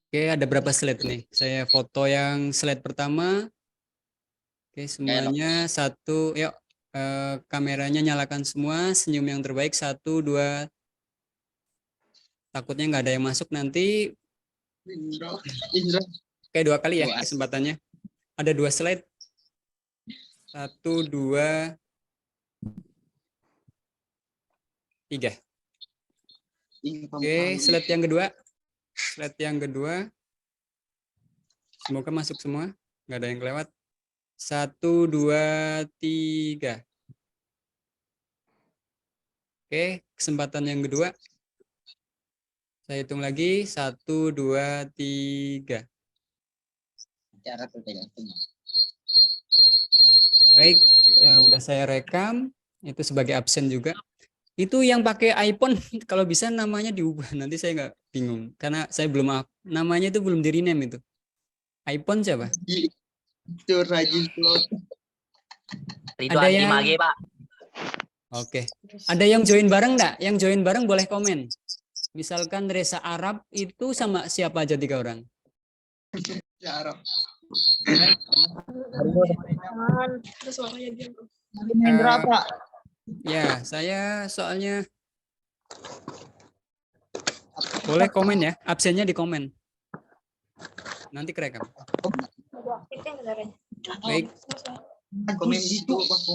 Oke, ada berapa slide nih? Saya foto yang slide pertama. Oke, semuanya satu. Yuk, kameranya nyalakan semua. Senyum yang terbaik. 1, 2. Takutnya nggak ada yang masuk nanti. Oke, 2 kali ya kesempatannya. Ada 2 slide. 1, 2, 3. Oke, slide yang kedua. Slide yang kedua. Semoga masuk semua. Nggak ada yang kelewat. 1, 2, 3. Oke, kesempatan yang kedua. Saya hitung lagi. 1, 2, 3. Baik, udah saya rekam. Itu sebagai absen juga. Itu yang pakai iPhone, kalau bisa namanya diubah. Nanti saya nggak bingung. Karena saya belum, namanya itu belum di rename itu. iPhone siapa? Ada yang Pak. Oke. Ada yang join bareng nggak? Yang join bareng boleh komen. Misalkan Reza Arab itu sama siapa aja 3 orang? Arab. Ya, saya soalnya boleh komen ya. Absennya di komen. Nanti kerekam. Baik.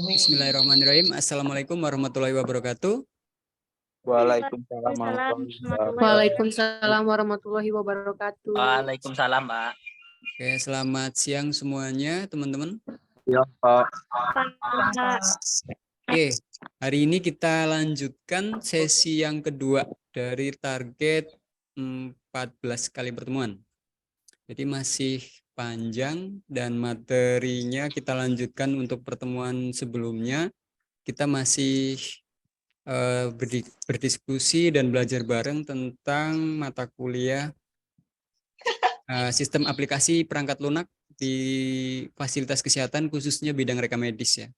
Bismillahirrahmanirrahim. Assalamualaikum warahmatullahi wabarakatuh. Waalaikumsalam warahmatullahi wabarakatuh. Waalaikumsalam, Pak. Oke, selamat siang semuanya, teman-teman. Ya, Pak. Oke, hari ini kita lanjutkan sesi yang kedua dari target 14 kali pertemuan. Jadi masih panjang dan materinya kita lanjutkan untuk pertemuan sebelumnya. Kita masih berdiskusi dan belajar bareng tentang mata kuliah sistem aplikasi perangkat lunak di fasilitas kesehatan khususnya bidang rekam medis ya.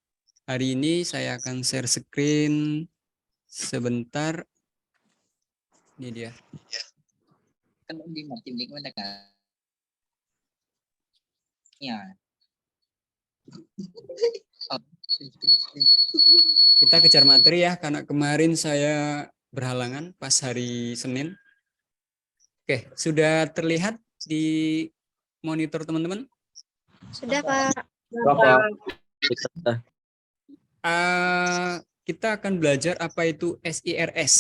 Hari ini saya akan share screen sebentar. Ini dia. Ya. Kita kejar materi ya, karena kemarin saya berhalangan pas hari Senin. Oke, sudah terlihat di monitor teman-teman? Sudah, Pak. Kita akan belajar apa itu SIRS.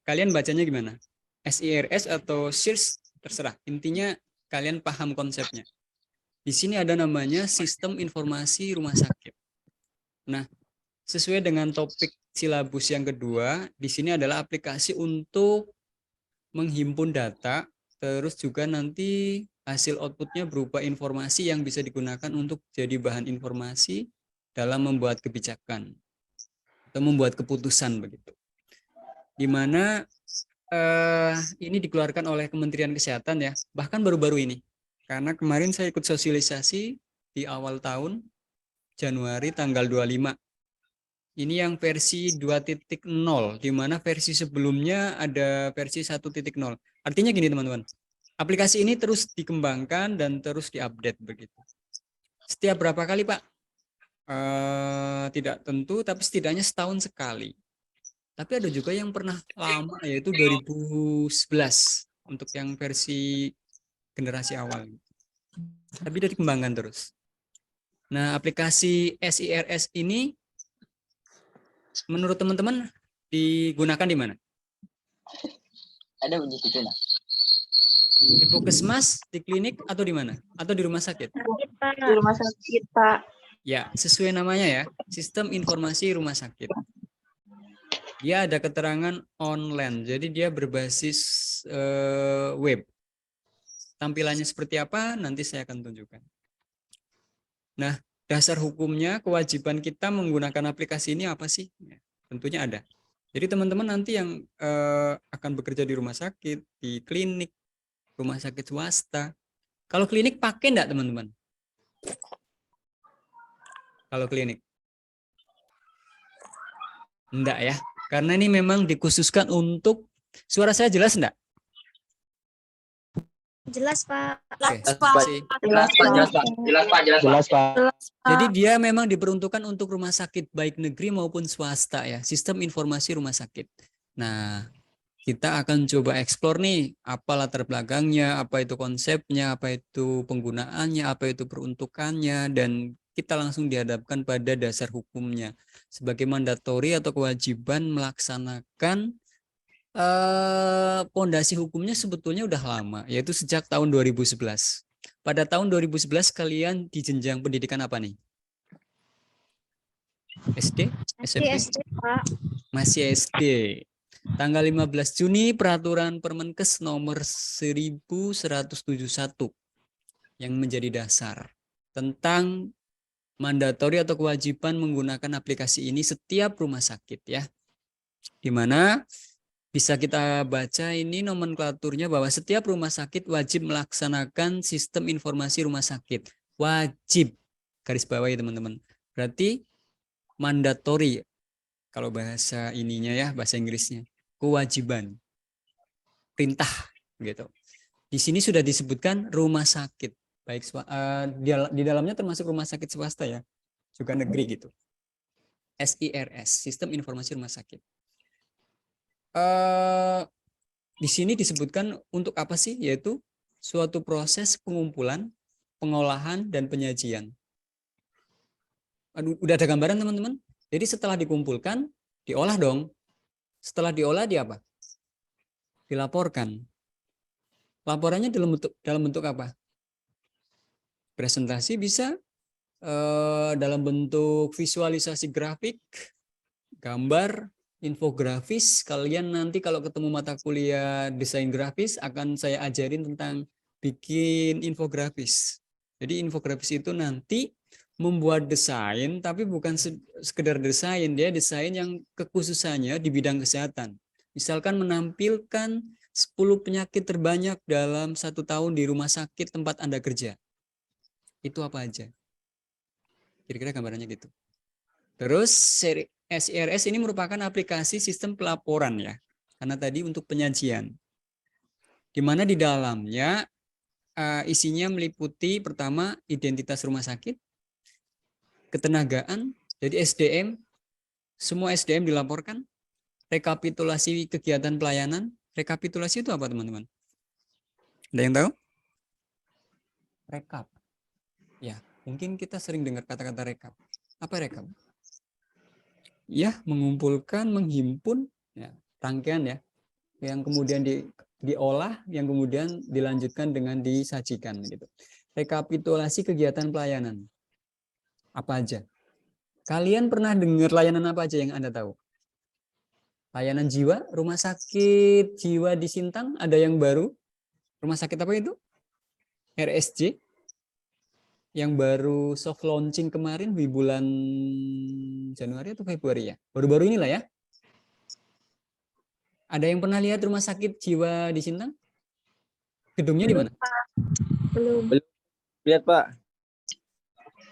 Kalian bacanya gimana? SIRS atau SIRS, terserah. Intinya kalian paham konsepnya. Di sini ada namanya Sistem Informasi Rumah Sakit. Nah, sesuai dengan topik silabus yang kedua, di sini adalah aplikasi untuk menghimpun data, terus juga nanti hasil outputnya berupa informasi yang bisa digunakan untuk jadi bahan informasi dalam membuat kebijakan atau membuat keputusan begitu. Di mana ini dikeluarkan oleh Kementerian Kesehatan ya, bahkan baru-baru ini. Karena kemarin saya ikut sosialisasi di awal tahun, Januari tanggal 25. Ini yang versi 2.0, di mana versi sebelumnya ada versi 1.0. Artinya gini teman-teman, aplikasi ini terus dikembangkan dan terus diupdate begitu. Setiap berapa kali Pak? Tidak tentu, tapi setidaknya setahun sekali. Tapi ada juga yang pernah lama, yaitu 2011 untuk yang versi generasi awal. Tapi dia dikembangkan terus. Nah, aplikasi SIRS ini menurut teman-teman digunakan di mana? Ada bunyi situ, nah. Di puskesmas, di klinik, atau di mana? Atau di rumah sakit? Di rumah sakit, Pak. Ya, sesuai namanya ya, Sistem Informasi Rumah Sakit. Dia ada keterangan online, jadi dia berbasis web. Tampilannya seperti apa, nanti saya akan tunjukkan. Nah, dasar hukumnya, kewajiban kita menggunakan aplikasi ini apa sih? Ya, tentunya ada. Jadi teman-teman nanti yang akan bekerja di rumah sakit, di klinik, rumah sakit swasta. Kalau klinik pakai enggak teman-teman? Kalau klinik? Enggak ya. Karena ini memang dikhususkan untuk, suara saya jelas enggak? Jelas, Pak. Oke, terima kasih. Jelas, Pak. Jadi dia memang diperuntukkan untuk rumah sakit baik negeri maupun swasta ya, sistem informasi rumah sakit. Nah, kita akan coba eksplor nih apa latar belakangnya, apa itu konsepnya, apa itu penggunaannya, apa itu peruntukannya, dan kita langsung dihadapkan pada dasar hukumnya sebagai mandatori atau kewajiban melaksanakan pondasi hukumnya sebetulnya udah lama, yaitu sejak tahun 2011. Pada tahun 2011 kalian di jenjang pendidikan apa nih? SD? SMP? SD, Pak. Masih SD. Tanggal 15 Juni peraturan Permenkes nomor 1171 yang menjadi dasar tentang mandatori atau kewajiban menggunakan aplikasi ini setiap rumah sakit ya. Di mana bisa kita baca ini nomenklaturnya bahwa setiap rumah sakit wajib melaksanakan sistem informasi rumah sakit. Wajib. Garis bawahi teman-teman. Berarti mandatori kalau bahasa ininya ya, bahasa Inggrisnya. Kewajiban. Perintah gitu. Di sini sudah disebutkan rumah sakit. Baik di dalamnya termasuk rumah sakit swasta ya. Juga negeri gitu. SIRS, Sistem Informasi Rumah Sakit. Di sini disebutkan untuk apa sih? Yaitu suatu proses pengumpulan, pengolahan, dan penyajian. Udah ada gambaran teman-teman? Jadi setelah dikumpulkan, diolah dong. Setelah diolah dia apa? Dilaporkan. Laporannya dalam bentuk apa? Presentasi bisa, dalam bentuk visualisasi grafik, gambar, infografis. Kalian nanti kalau ketemu mata kuliah desain grafis akan saya ajarin tentang bikin infografis. Jadi infografis itu nanti membuat desain, tapi bukan sekedar desain, dia desain yang kekhususannya di bidang kesehatan. Misalkan menampilkan 10 penyakit terbanyak dalam 1 tahun di rumah sakit tempat Anda kerja. Itu apa aja? Kira-kira gambarannya gitu. Terus SIRS ini merupakan aplikasi sistem pelaporan ya. Karena tadi untuk penyajian. Di mana di dalamnya isinya meliputi pertama identitas rumah sakit, ketenagaan, jadi SDM, semua SDM dilaporkan, rekapitulasi kegiatan pelayanan. Rekapitulasi itu apa teman-teman? Ada yang tahu? Rekap. Ya, mungkin kita sering dengar kata-kata rekap. Apa rekap? Ya, mengumpulkan, menghimpun, ya, rangkaian ya, yang kemudian diolah, yang kemudian dilanjutkan dengan disajikan gitu. Rekapitulasi kegiatan pelayanan. Apa aja? Kalian pernah dengar layanan apa aja yang Anda tahu? Layanan jiwa, rumah sakit jiwa di Sintang, ada yang baru. Rumah sakit apa itu? RSJ. Yang baru soft launching kemarin di bulan Januari atau Februari ya. Baru-baru inilah ya. Ada yang pernah lihat rumah sakit jiwa di Sintang? Gedungnya di mana? Belum. Lihat, Pak.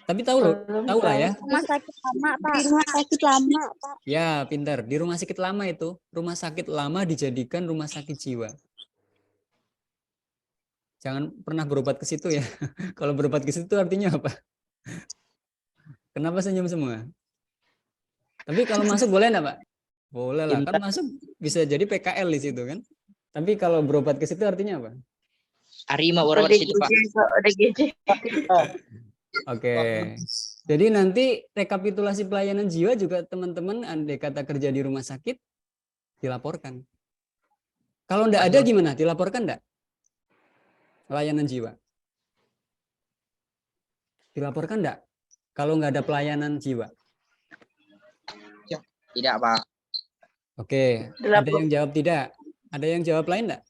Tapi tahu loh, tahu lah ya. Rumah sakit lama, Pak. Di rumah sakit lama, Pak. Ya, pintar. Di rumah sakit lama itu, rumah sakit lama dijadikan rumah sakit jiwa. Jangan pernah berobat ke situ ya. Kalau berobat ke situ artinya apa? Kenapa senyum semua? Tapi kalau masuk boleh enggak, Pak? Boleh lah, kan masuk bisa jadi PKL di situ kan. Tapi kalau berobat ke situ artinya apa? Arima berobat di situ, Pak. Oke. Jadi nanti rekapitulasi pelayanan jiwa juga teman-teman andai kata kerja di rumah sakit dilaporkan. Kalau enggak ada gimana? Dilaporkan enggak? Layanan jiwa. Dilaporkan enggak? Kalau enggak ada pelayanan jiwa. Tidak, Pak. Oke. Ada yang jawab tidak? Ada yang jawab lain enggak?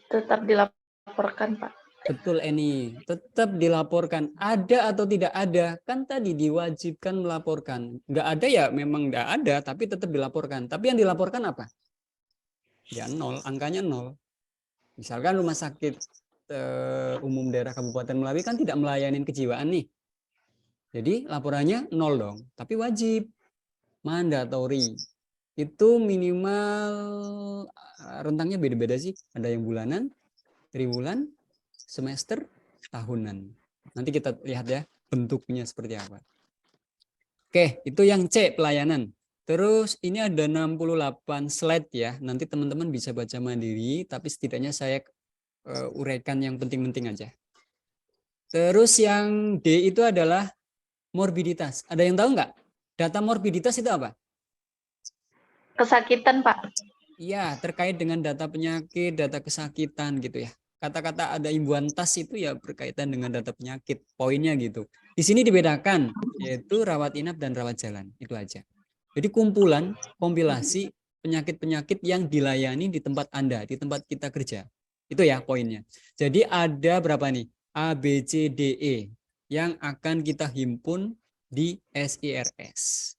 Tetap dilaporkan, Pak. Betul, Eni. Tetap dilaporkan. Ada atau tidak ada, kan tadi diwajibkan melaporkan. Nggak ada ya memang nggak ada, tapi tetap dilaporkan. Tapi yang dilaporkan apa? Ya 0, angkanya 0. Misalkan rumah sakit umum daerah Kabupaten Melawi kan tidak melayani kejiwaan nih. Jadi laporannya 0 dong, tapi wajib. Mandatori. Itu minimal rentangnya beda-beda sih. Ada yang bulanan, triwulan, semester, tahunan. Nanti kita lihat ya bentuknya seperti apa. Oke, itu yang C, pelayanan. Terus ini ada 68 slide ya. Nanti teman-teman bisa baca mandiri, tapi setidaknya saya uraikan yang penting-penting aja. Terus yang D itu adalah morbiditas. Ada yang tahu nggak? Data morbiditas itu apa? Kesakitan, Pak. Iya, terkait dengan data penyakit, data kesakitan gitu ya. Kata-kata ada imbuhan tas itu ya berkaitan dengan data penyakit. Poinnya gitu. Di sini dibedakan, yaitu rawat inap dan rawat jalan. Itu aja. Jadi kumpulan, kompilasi penyakit-penyakit yang dilayani di tempat Anda, di tempat kita kerja. Itu ya poinnya. Jadi ada berapa nih? A, B, C, D, E yang akan kita himpun di SIRS.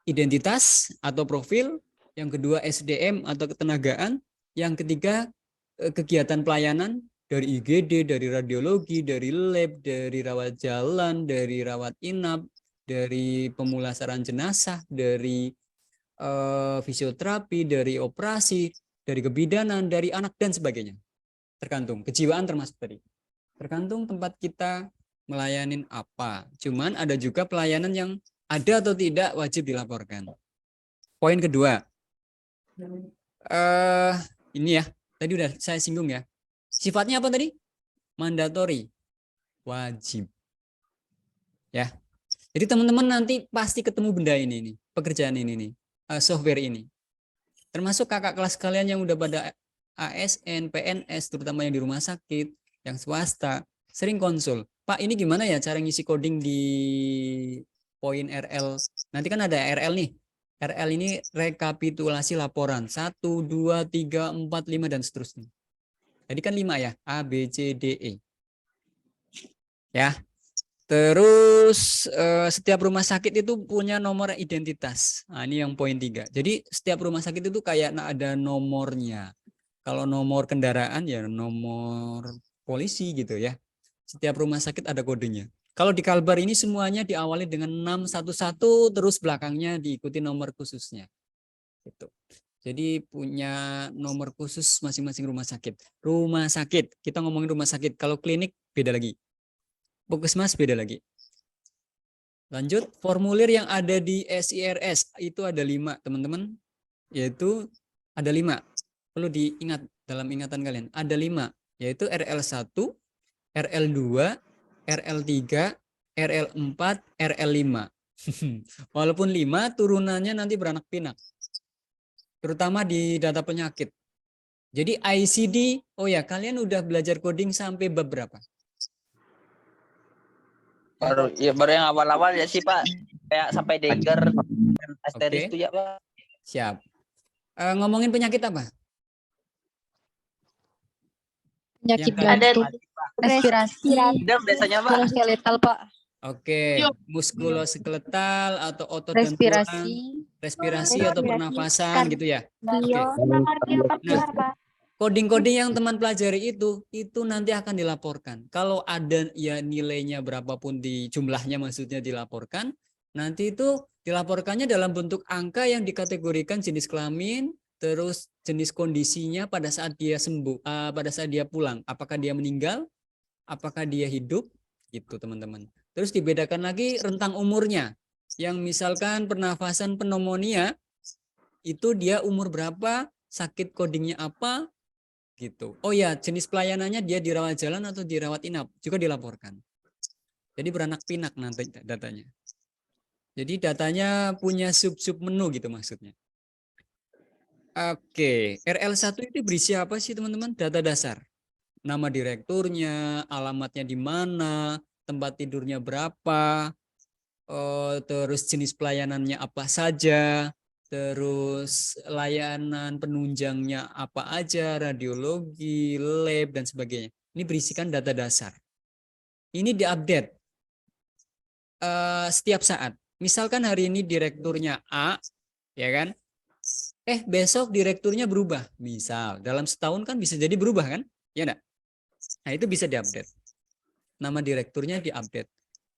Identitas atau profil, yang kedua SDM atau ketenagaan, yang ketiga kegiatan pelayanan dari IGD, dari radiologi, dari lab, dari rawat jalan, dari rawat inap, dari pemulasaran jenazah, dari fisioterapi, dari operasi, dari kebidanan, dari anak dan sebagainya. Tergantung, kejiwaan termasuk tadi. Tergantung tempat kita melayanin apa. Cuman ada juga pelayanan yang ada atau tidak wajib dilaporkan. Poin kedua, ini ya, tadi udah saya singgung ya. Sifatnya apa tadi? Mandatory, wajib. Ya, jadi teman-teman nanti pasti ketemu benda ini nih, pekerjaan ini nih, software ini. Termasuk kakak kelas kalian yang udah pada ASN, PNS, terutama yang di rumah sakit, yang swasta, sering konsul. Pak, ini gimana ya cara ngisi coding di poin RL? Nanti kan ada RL nih. RL ini rekapitulasi laporan. 1, 2, 3, 4, 5, dan seterusnya. Jadi kan 5 ya. A, B, C, D, E. Ya. Terus setiap rumah sakit itu punya nomor identitas. Nah, ini yang poin 3. Jadi setiap rumah sakit itu kayak ada nomornya. Kalau nomor kendaraan ya nomor polisi gitu ya. Setiap rumah sakit ada kodenya. Kalau di Kalbar ini semuanya diawali dengan 611 terus belakangnya diikuti nomor khususnya. Gitu. Jadi punya nomor khusus masing-masing rumah sakit. Rumah sakit, kita ngomongin rumah sakit. Kalau klinik beda lagi. Puskesmas beda lagi. Lanjut, formulir yang ada di SIRS itu ada 5, teman-teman. Yaitu ada 5. Perlu diingat dalam ingatan kalian. Ada 5, yaitu RL1, RL2, RL3, RL4, RL5. Walaupun 5, turunannya nanti beranak pinak. Terutama di data penyakit. Jadi ICD, oh ya, kalian udah belajar coding sampai bab berapa? Baru yang awal-awal ya sih Pak. Kayak sampai Dagger dan Asteris itu ya Pak. Siap. Ngomongin penyakit apa? Penyakit Ada respirasi, Dan biasanya Pak. skeletal Pak. Oke, muskuloskeletal atau otot dan tulang, respirasi atau pernafasan gitu ya. Oke. Nah, coding-coding yang teman pelajari itu nanti akan dilaporkan. Kalau ada ya nilainya berapapun di jumlahnya maksudnya dilaporkan, nanti itu dilaporkannya dalam bentuk angka yang dikategorikan jenis kelamin, terus jenis kondisinya pada saat dia sembuh, pada saat dia pulang. Apakah dia meninggal, apakah dia hidup, gitu teman-teman. Terus dibedakan lagi rentang umurnya. Yang misalkan pernafasan pneumonia, itu dia umur berapa, sakit codingnya apa, gitu. Oh ya, jenis pelayanannya dia dirawat jalan atau dirawat inap juga dilaporkan. Jadi beranak pinak nanti datanya. Jadi datanya punya sub-sub menu gitu maksudnya. Oke, RL1 itu berisi apa sih teman-teman? Data dasar. Nama direkturnya, alamatnya di mana, tempat tidurnya berapa, terus jenis pelayanannya apa saja, terus layanan penunjangnya apa aja, radiologi, lab, dan sebagainya. Ini berisikan data dasar. Ini diupdate setiap saat. Misalkan hari ini direkturnya A, ya kan? Besok direkturnya berubah. Misal, dalam setahun kan bisa jadi berubah kan? Ya enggak? Nah, itu bisa diupdate. Nama direkturnya diupdate.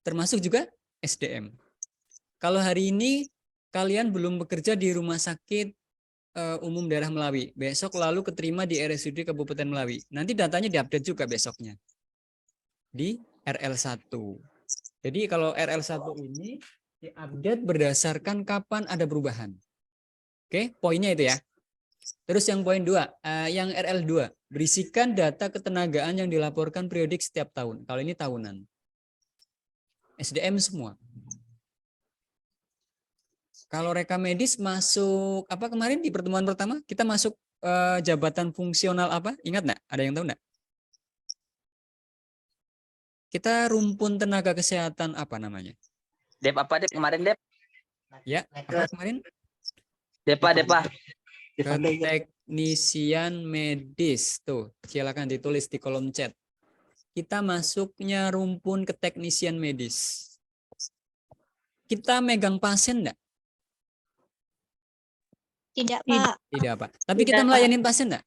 Termasuk juga SDM. Kalau hari ini kalian belum bekerja di rumah sakit umum daerah Melawi. Besok lalu keterima di RSUD Kabupaten Melawi. Nanti datanya diupdate juga besoknya di RL1. Jadi kalau RL1 ini diupdate berdasarkan kapan ada perubahan. Oke, poinnya itu ya. Terus yang poin 2, yang RL2, berisikan data ketenagaan yang dilaporkan periodik setiap tahun. Kalau ini tahunan. SDM semua. Kalau rekam medis masuk apa kemarin di pertemuan pertama kita masuk jabatan fungsional apa? Ingat nggak? Ada yang tahu nggak? Kita rumpun tenaga kesehatan apa namanya? Dep apa Dep kemarin Dep? Ya, apa kemarin? Depa. Teknisian medis. Tuh, silakan ditulis di kolom chat. Kita masuknya rumpun ke teknisian medis. Kita megang pasien enggak? Tidak, Pak. Tidak, Pak. Tapi kita melayanin pasien enggak?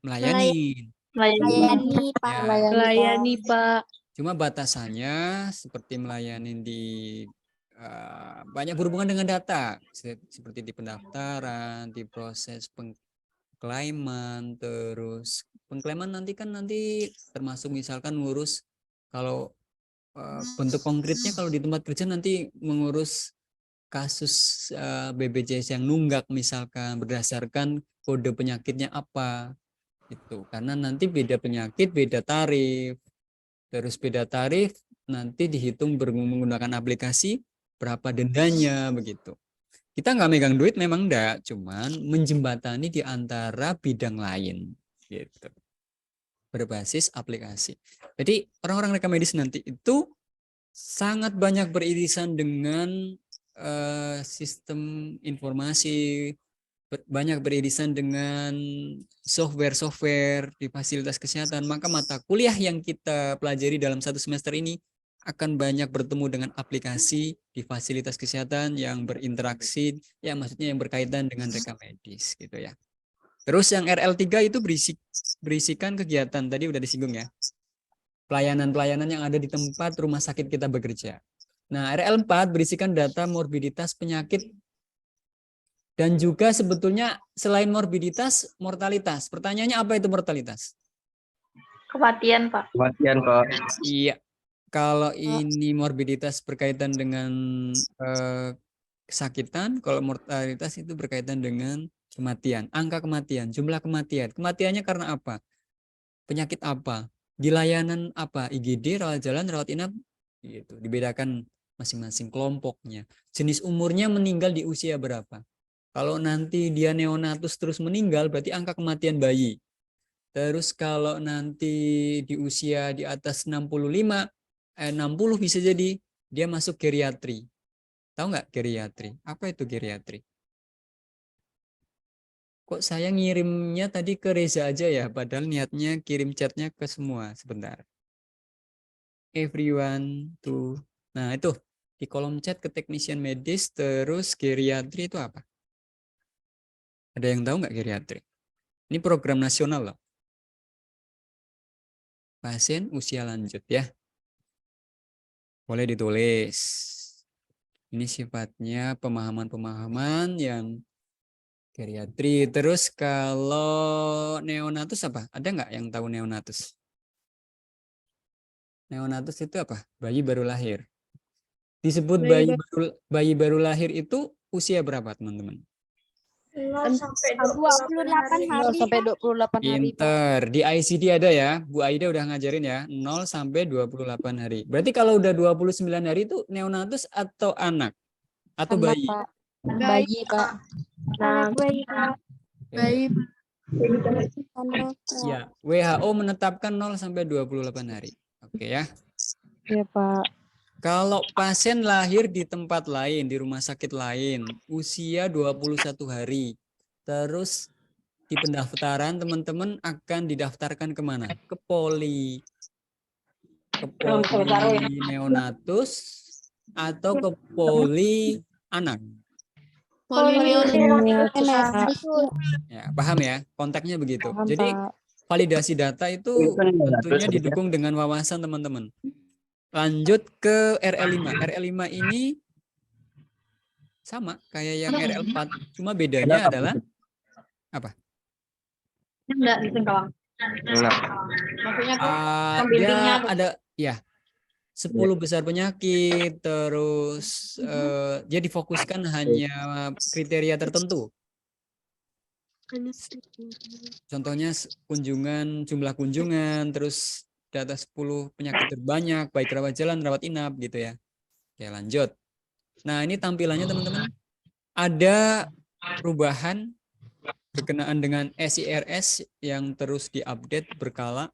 Melayanin. Melayani, Pak. Ya. Melayani, Pak. Cuma batasannya seperti melayani di banyak berhubungan dengan data, seperti di pendaftaran, di proses pengklaiman, terus pengklaiman nanti termasuk misalkan ngurus kalau bentuk konkretnya kalau di tempat kerja nanti mengurus kasus BPJS yang nunggak misalkan berdasarkan kode penyakitnya apa itu, karena nanti beda penyakit beda tarif, terus beda tarif nanti dihitung menggunakan aplikasi berapa dendanya begitu. Kita nggak megang duit memang enggak, cuman menjembatani di antara bidang lain gitu. Berbasis aplikasi. Jadi orang-orang rekam medis nanti itu sangat banyak beririsan dengan sistem informasi, banyak beririsan dengan software di fasilitas kesehatan. Maka mata kuliah yang kita pelajari dalam 1 semester ini akan banyak bertemu dengan aplikasi di fasilitas kesehatan yang berinteraksi, ya maksudnya yang berkaitan dengan rekam medis gitu ya. Terus yang RL3 itu berisikan kegiatan, tadi udah disinggung ya. Pelayanan-pelayanan yang ada di tempat rumah sakit kita bekerja. Nah, RL4 berisikan data morbiditas penyakit dan juga sebetulnya selain morbiditas, mortalitas. Pertanyaannya apa itu mortalitas? Kematian, Pak. Kematian kok. Iya. Kalau ini morbiditas berkaitan dengan kesakitan, kalau mortalitas itu berkaitan dengan kematian, angka kematian, jumlah kematian. Kematiannya karena apa? Penyakit apa? Di layanan apa? IGD, rawat jalan, rawat inap, gitu. Dibedakan masing-masing kelompoknya. Jenis umurnya meninggal di usia berapa? Kalau nanti dia neonatus terus meninggal, berarti angka kematian bayi. Terus kalau nanti di usia di atas 60 bisa jadi dia masuk geriatri. Tahu nggak geriatri? Apa itu geriatri? Kok saya ngirimnya tadi ke Reza aja ya, padahal niatnya kirim chatnya ke semua. Sebentar. Everyone to. Nah itu di kolom chat ke teknisian medis, terus geriatri itu apa? Ada yang tahu nggak geriatri? Ini program nasional loh. Pasien usia lanjut ya. Boleh ditulis. Ini sifatnya pemahaman-pemahaman yang geriatri. Terus kalau neonatus apa? Ada nggak yang tahu neonatus? Neonatus itu apa? Bayi baru lahir. Disebut bayi baru lahir itu usia berapa teman-teman? 0 sampai 28 hari. 0 sampai 28 hari, Pak. Pinter. Di ICD ada ya. Bu Aida udah ngajarin ya. 0 sampai 28 hari. Berarti kalau udah 29 hari itu neonatus atau anak? Atau Anak, bayi? Pak. Bayi, Pak. Anak bayi, Pak. Bayi. Anak. Ya, WHO menetapkan 0 sampai 28 hari. Oke ya. Iya, Pak. Kalau pasien lahir di tempat lain, di rumah sakit lain, usia 21 hari. Terus di pendaftaran teman-teman akan didaftarkan kemana? Ke poli. Ke poli neonatus atau ke poli anak. Ya, paham ya? Konteksnya begitu. Paham, Jadi Pak. validasi data itu tentunya didukung dengan wawasan teman-teman. Lanjut ke RL5. RL5 ini sama kayak yang RL4, cuma bedanya adalah Enggak gitu doang. Enggak. Maksudnya tuh Dia pembimbingnya tuh. ada ya 10 besar penyakit, terus dia difokuskan hanya kriteria tertentu. Contohnya jumlah kunjungan, terus data 10 penyakit terbanyak, baik rawat jalan, rawat inap gitu ya. Oke, lanjut. Nah, ini tampilannya teman-teman. Ada perubahan berkenaan dengan SIRS yang terus diupdate berkala.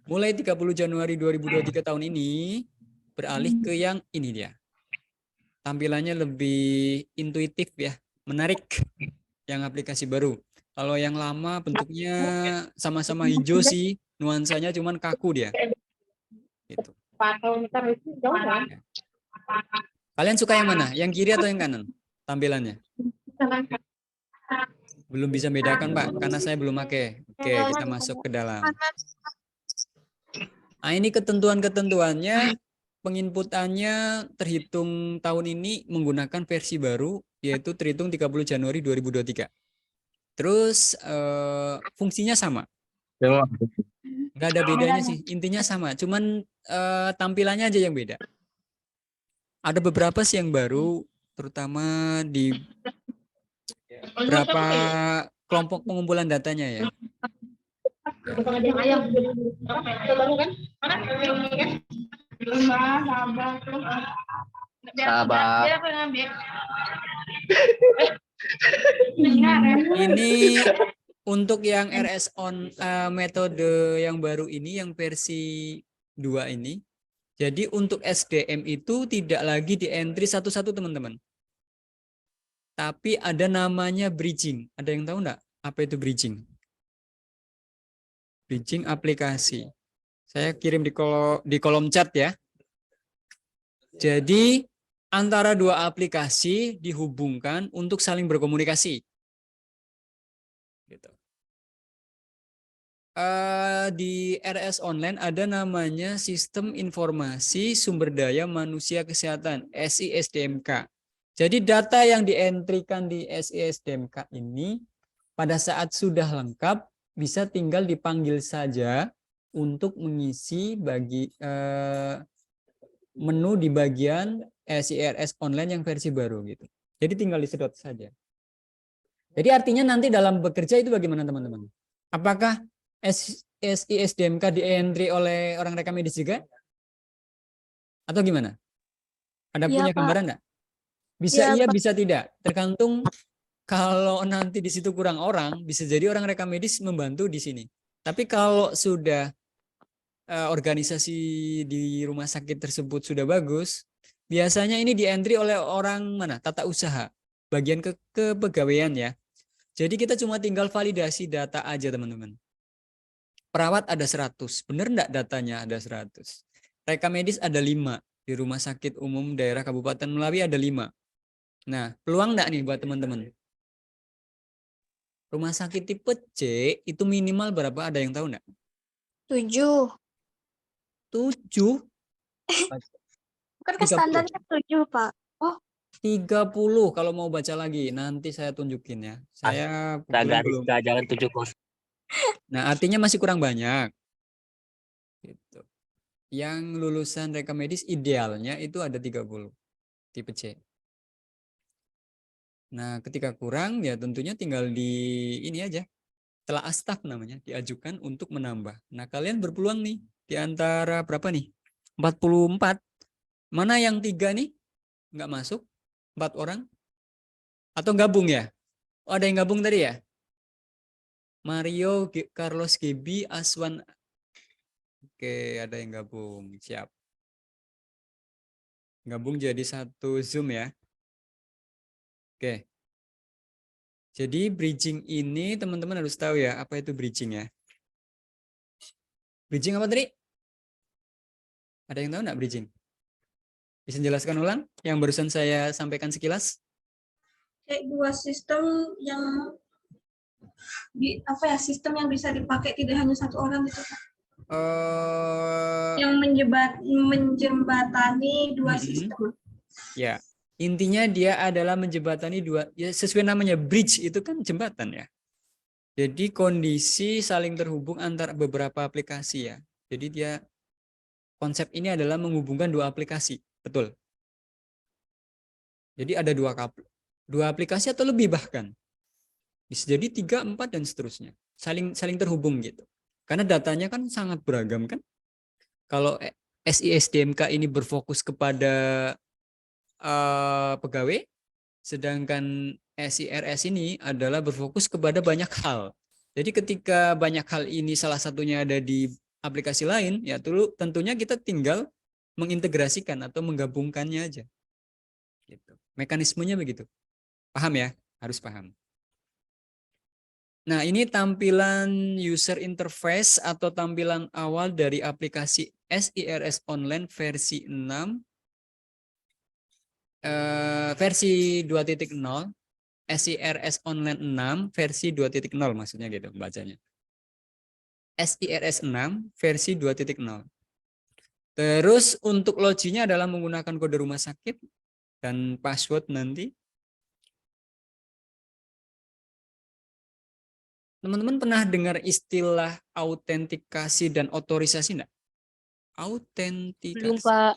Mulai 30 Januari 2023 tahun ini beralih ke yang ini dia. Tampilannya lebih intuitif ya, menarik yang aplikasi baru. Kalau yang lama bentuknya sama-sama hijau sih, nuansanya cuman kaku dia. Gitu. itu jauh kan? Kalian suka yang mana? Yang kiri atau yang kanan? Tampilannya? Belum bisa bedakan, Pak, karena saya belum pakai. Oke, kita masuk ke dalam. Nah, ini ketentuan-ketentuannya, penginputannya terhitung tahun ini menggunakan versi baru, yaitu terhitung 30 Januari 2023. Terus fungsinya sama. Nggak ada bedanya sih, intinya sama. Cuman tampilannya aja yang beda. Ada beberapa sih yang baru, terutama di berapa kelompok pengumpulan datanya ya. Sabar. Ini untuk yang RS on metode yang baru ini, yang versi 2 ini. Jadi untuk SDM itu tidak lagi di entry satu-satu teman-teman. Tapi ada namanya bridging. Ada yang tahu enggak apa itu bridging? Bridging aplikasi. Saya kirim di kolom chat ya. Jadi antara dua aplikasi dihubungkan untuk saling berkomunikasi. Gitu. Di RS Online ada namanya Sistem Informasi Sumber Daya Manusia Kesehatan, SISDMK. Jadi data yang dientrikan di SISDMK ini pada saat sudah lengkap bisa tinggal dipanggil saja untuk mengisi menu di bagian SIRS Online yang versi baru gitu. Jadi tinggal disedot saja. Jadi artinya nanti dalam bekerja itu bagaimana teman-teman? Apakah SISDMK di-entry oleh orang rekam medis juga? Atau gimana? Ada punya gambaran enggak? Bisa iya, bisa tidak. Tergantung kalau nanti di situ kurang orang, bisa jadi orang rekam medis membantu di sini. Tapi kalau sudah organisasi di rumah sakit tersebut sudah bagus, biasanya ini di-entry oleh orang mana? Tata usaha, bagian kepegawaian ya. Jadi kita cuma tinggal validasi data aja teman-teman. Perawat ada 100, benar enggak datanya ada 100? Rekam medis ada 5, di Rumah Sakit Umum Daerah Kabupaten Melawi ada 5. Nah, peluang enggak nih buat teman-teman? Rumah sakit tipe C itu minimal berapa? Ada yang tahu enggak? 7. 7? Kan standarnya 7, Pak. 30 kalau mau baca lagi. Nanti saya tunjukin ya. Saya belum. Jangan 7 Nah, artinya masih kurang banyak. Gitu. Yang lulusan rekam medis idealnya itu ada 30. Tipe C. Nah, ketika kurang ya tentunya tinggal di ini aja. Telaah staf namanya, diajukan untuk menambah. Nah, kalian berpeluang nih di antara berapa nih? 44. Mana yang 3 nih? Nggak masuk? 4 orang? Atau gabung ya? Oh, ada yang gabung tadi ya? Mario, Carlos Gebi, Aswan. Oke, ada yang gabung. Siap. Gabung jadi satu Zoom ya. Oke. Jadi bridging ini teman-teman harus tahu ya, apa itu bridging ya. Bridging apa tadi? Ada yang tahu enggak bridging? Bisa jelaskan ulang yang barusan saya sampaikan sekilas? Kayak dua sistem yang sistem yang bisa dipakai tidak hanya satu orang gitu Pak. Yang menjembatani dua sistem. Ya, intinya dia adalah menjembatani dua, ya sesuai namanya bridge itu kan jembatan ya. Jadi kondisi saling terhubung antara beberapa aplikasi ya. Jadi dia konsep ini adalah menghubungkan dua aplikasi, betul. Jadi ada dua aplikasi atau lebih bahkan. Bisa jadi 3, 4 dan seterusnya. Saling terhubung gitu. Karena datanya kan sangat beragam kan. Kalau SISDMK ini berfokus kepada pegawai, sedangkan SIRS ini adalah berfokus kepada banyak hal. Jadi ketika banyak hal ini salah satunya ada di aplikasi lain, ya tentunya kita tinggal mengintegrasikan atau menggabungkannya aja. Gitu. Mekanismenya begitu. Paham ya? Harus paham. Nah, ini tampilan user interface atau tampilan awal dari aplikasi SIRS Online versi 6, versi 2.0, SIRS Online 6 versi 2.0 maksudnya gitu bacanya. SIRS 6 versi 2.0. Terus untuk loginnya adalah menggunakan kode rumah sakit dan password nanti. Teman-teman pernah dengar istilah autentikasi dan otorisasi enggak? Autentikasi. Belum, Pak.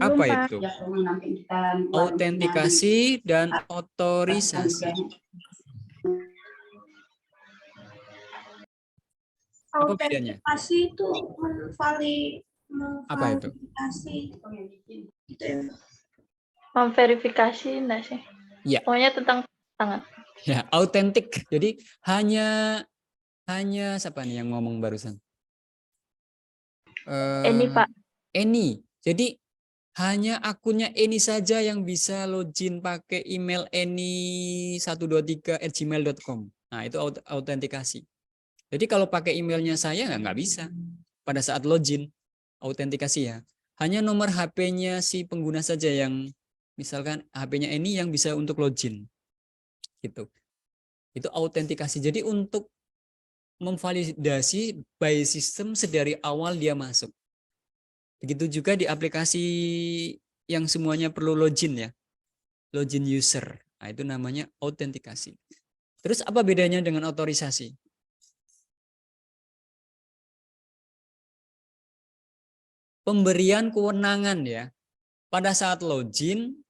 Apa Pak. itu? Autentikasi dan otorisasi. Apa bedanya? Autentikasi itu Apa itu? memverifikasi gitu ya. Memverifikasi enggak sih? Ya. Pokoknya tentang tangan. Ya, autentik. Jadi hanya siapa nih yang ngomong barusan? Ini Pak. Eni. Jadi hanya akunnya Eni saja yang bisa login pakai email eni123@gmail.com. Nah, itu autentikasi. Jadi kalau pakai emailnya saya nggak bisa pada saat login autentikasi ya. Hanya nomor HP-nya si pengguna saja yang misalkan HP-nya Eni yang bisa untuk login. Gitu. Itu autentikasi. Jadi untuk memvalidasi by system sedari awal dia masuk. Begitu juga di aplikasi yang semuanya perlu login ya. Login user. Nah, itu namanya autentikasi. Terus apa bedanya dengan otorisasi? Pemberian kewenangan ya. Pada saat login,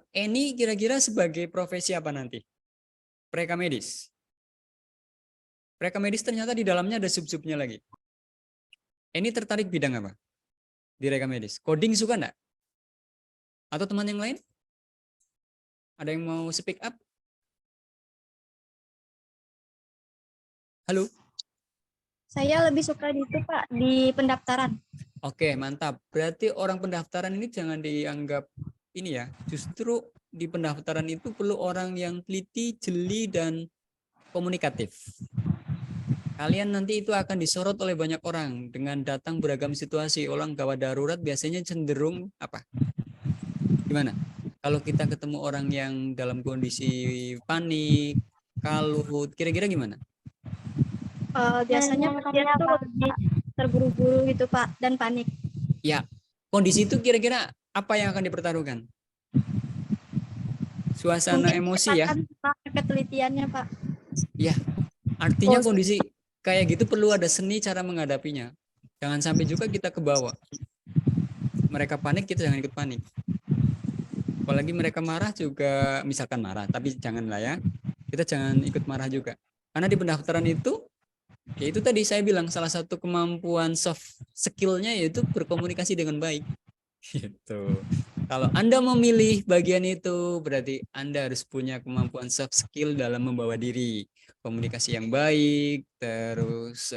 Eni kira-kira sebagai profesi apa nanti? Prekamedis. Prekamedis ternyata di dalamnya ada sub-subnya lagi. Eni tertarik bidang apa? Di rekamedis. Coding suka enggak? Atau teman yang lain? Ada yang mau speak up? Halo? Saya lebih suka di itu Pak, di pendaftaran. Oke, mantap. Berarti orang pendaftaran ini jangan dianggap ini ya. Justru di pendaftaran itu perlu orang yang teliti, jeli, dan komunikatif. Kalian nanti itu akan disorot oleh banyak orang dengan datang beragam situasi. Orang gawat darurat biasanya cenderung apa? Gimana? Kalau kita ketemu orang yang dalam kondisi panik, kalut, kira-kira gimana? Biasanya dia tuh lebih terburu-buru gitu Pak, dan panik. Ya, kondisi itu kira-kira apa yang akan dipertaruhkan? Suasana Mungkin emosi ya? Ketelitiannya Pak. Ya, artinya kondisi kayak gitu perlu ada seni cara menghadapinya. Jangan sampai juga kita ke bawah. Mereka panik, kita jangan ikut panik. Apalagi mereka marah juga, misalkan marah, tapi janganlah ya. Kita jangan ikut marah juga. Karena di pendaftaran itu, ya itu tadi saya bilang salah satu kemampuan soft skill-nya yaitu berkomunikasi dengan baik. Gitu. Kalau Anda memilih bagian itu, berarti Anda harus punya kemampuan soft skill dalam membawa diri. Komunikasi yang baik, terus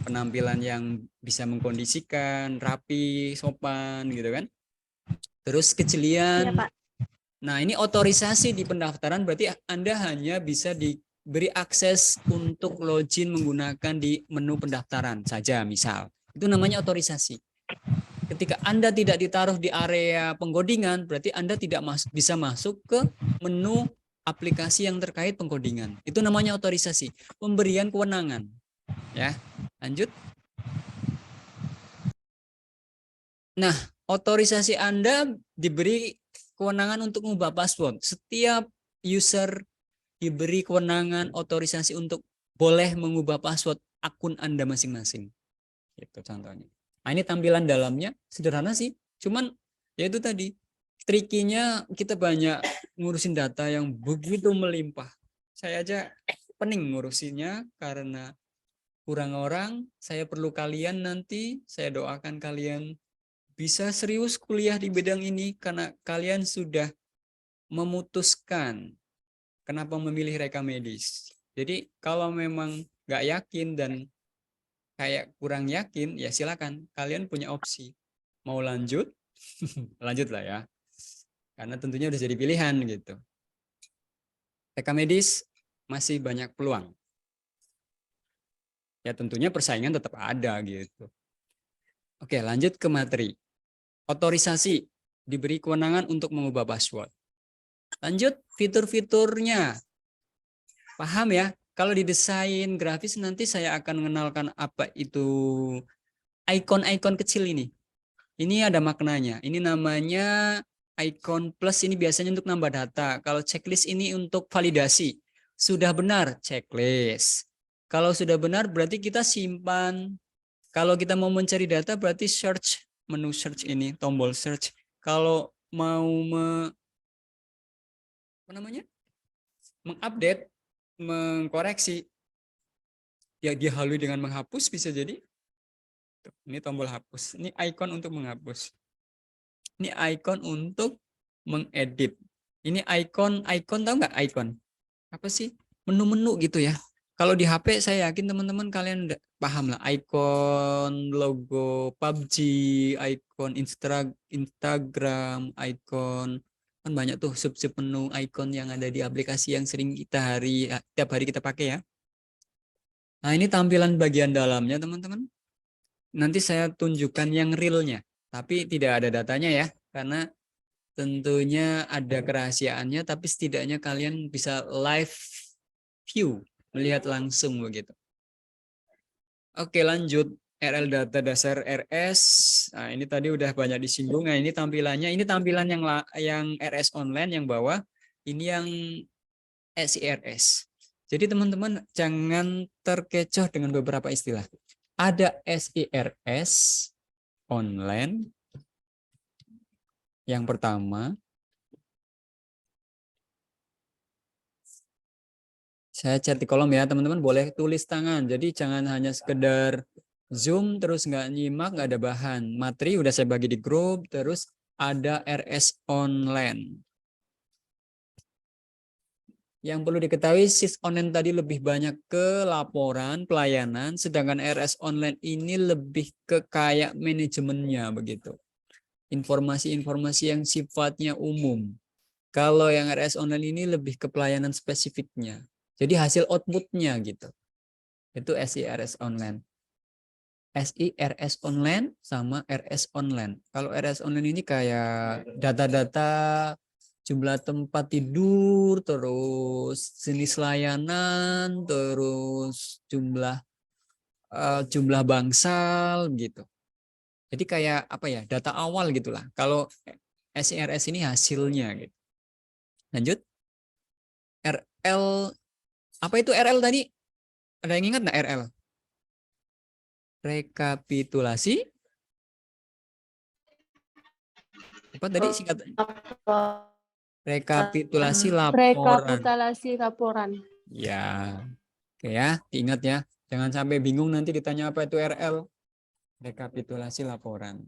penampilan yang bisa mengkondisikan, rapi, sopan gitu kan. Terus kejelian. Iya, Pak. Nah, ini otorisasi di pendaftaran berarti Anda hanya bisa diberi akses untuk login menggunakan di menu pendaftaran saja misal. Itu namanya otorisasi. Ketika Anda tidak ditaruh di area pengkodingan, berarti Anda tidak bisa masuk ke menu aplikasi yang terkait pengkodingan. Itu namanya otorisasi, pemberian kewenangan. Ya, lanjut. Nah, otorisasi Anda diberi kewenangan untuk mengubah password. Setiap user diberi kewenangan otorisasi untuk boleh mengubah password akun Anda masing-masing. Itu contohnya. Nah, ini tampilan dalamnya sederhana sih. Cuman ya itu tadi, trikinya kita banyak ngurusin data yang begitu melimpah. Saya aja pening ngurusinnya karena kurang orang. Saya perlu kalian nanti. Saya doakan kalian bisa serius kuliah di bidang ini karena kalian sudah memutuskan kenapa memilih reka medis. Jadi kalau memang nggak yakin dan kayak kurang yakin, ya silakan. Kalian punya opsi. Mau lanjut, lanjut lah ya. Karena tentunya udah jadi pilihan gitu. Reka medis masih banyak peluang. Ya tentunya persaingan tetap ada gitu. Oke, lanjut ke materi. Otorisasi, diberi kewenangan untuk mengubah password. Lanjut, fitur-fiturnya. Paham ya? Kalau di desain grafis nanti saya akan mengenalkan apa itu icon-icon kecil ini. Ini ada maknanya. Ini namanya icon plus, ini biasanya untuk nambah data. Kalau checklist ini untuk validasi. Sudah benar, checklist. Kalau sudah benar berarti kita simpan. Kalau kita mau mencari data berarti search, menu search ini, tombol search. Kalau mau mengupdate, mengkoreksi, ya dihalui dengan menghapus bisa jadi. Ini tombol hapus. Ini icon untuk menghapus. Ini icon untuk mengedit. Ini icon tahu nggak icon? Apa sih? Menu-menu gitu ya. Kalau di HP saya yakin teman-teman kalian udah paham lah. Icon logo PUBG, icon Instagram, icon, kan banyak tuh sub-sub menu icon yang ada di aplikasi yang sering kita tiap hari kita pakai ya. Nah, ini tampilan bagian dalamnya teman-teman. Nanti saya tunjukkan yang realnya, tapi tidak ada datanya ya, karena tentunya ada kerahasiaannya, tapi setidaknya kalian bisa live view, melihat langsung begitu. Oke, lanjut. RL data dasar RS. Nah, ini tadi udah banyak disinggung. Nah, ini tampilannya. Ini tampilan yang RS online yang bawah. Ini yang SIRS. Jadi teman-teman jangan terkecoh dengan beberapa istilah. Ada SIRS online. Yang pertama, saya chat di kolom ya, teman-teman boleh tulis tangan. Jadi jangan hanya sekedar Zoom terus nggak nyimak, nggak ada bahan. Materi udah saya bagi di grup, terus ada RS online. Yang perlu diketahui, SIS online tadi lebih banyak ke laporan, pelayanan, sedangkan RS online ini lebih ke kayak manajemennya begitu. Informasi-informasi yang sifatnya umum. Kalau yang RS online ini lebih ke pelayanan spesifiknya. Jadi hasil outputnya gitu. Itu SIRS online. SIRS online sama RS online. Kalau RS online ini kayak data-data jumlah tempat tidur, terus jenis layanan, terus jumlah bangsal gitu. Jadi kayak apa ya, data awal gitulah. Kalau SIRS ini hasilnya gitu. Lanjut. RL, apa itu RL tadi? Ada yang ingat nggak RL? Rekapitulasi. Apa tadi singkatan? Rekapitulasi laporan. Rekapitulasi laporan. Ya, oke ya, diingat ya. Jangan sampai bingung nanti ditanya apa itu RL. Rekapitulasi laporan.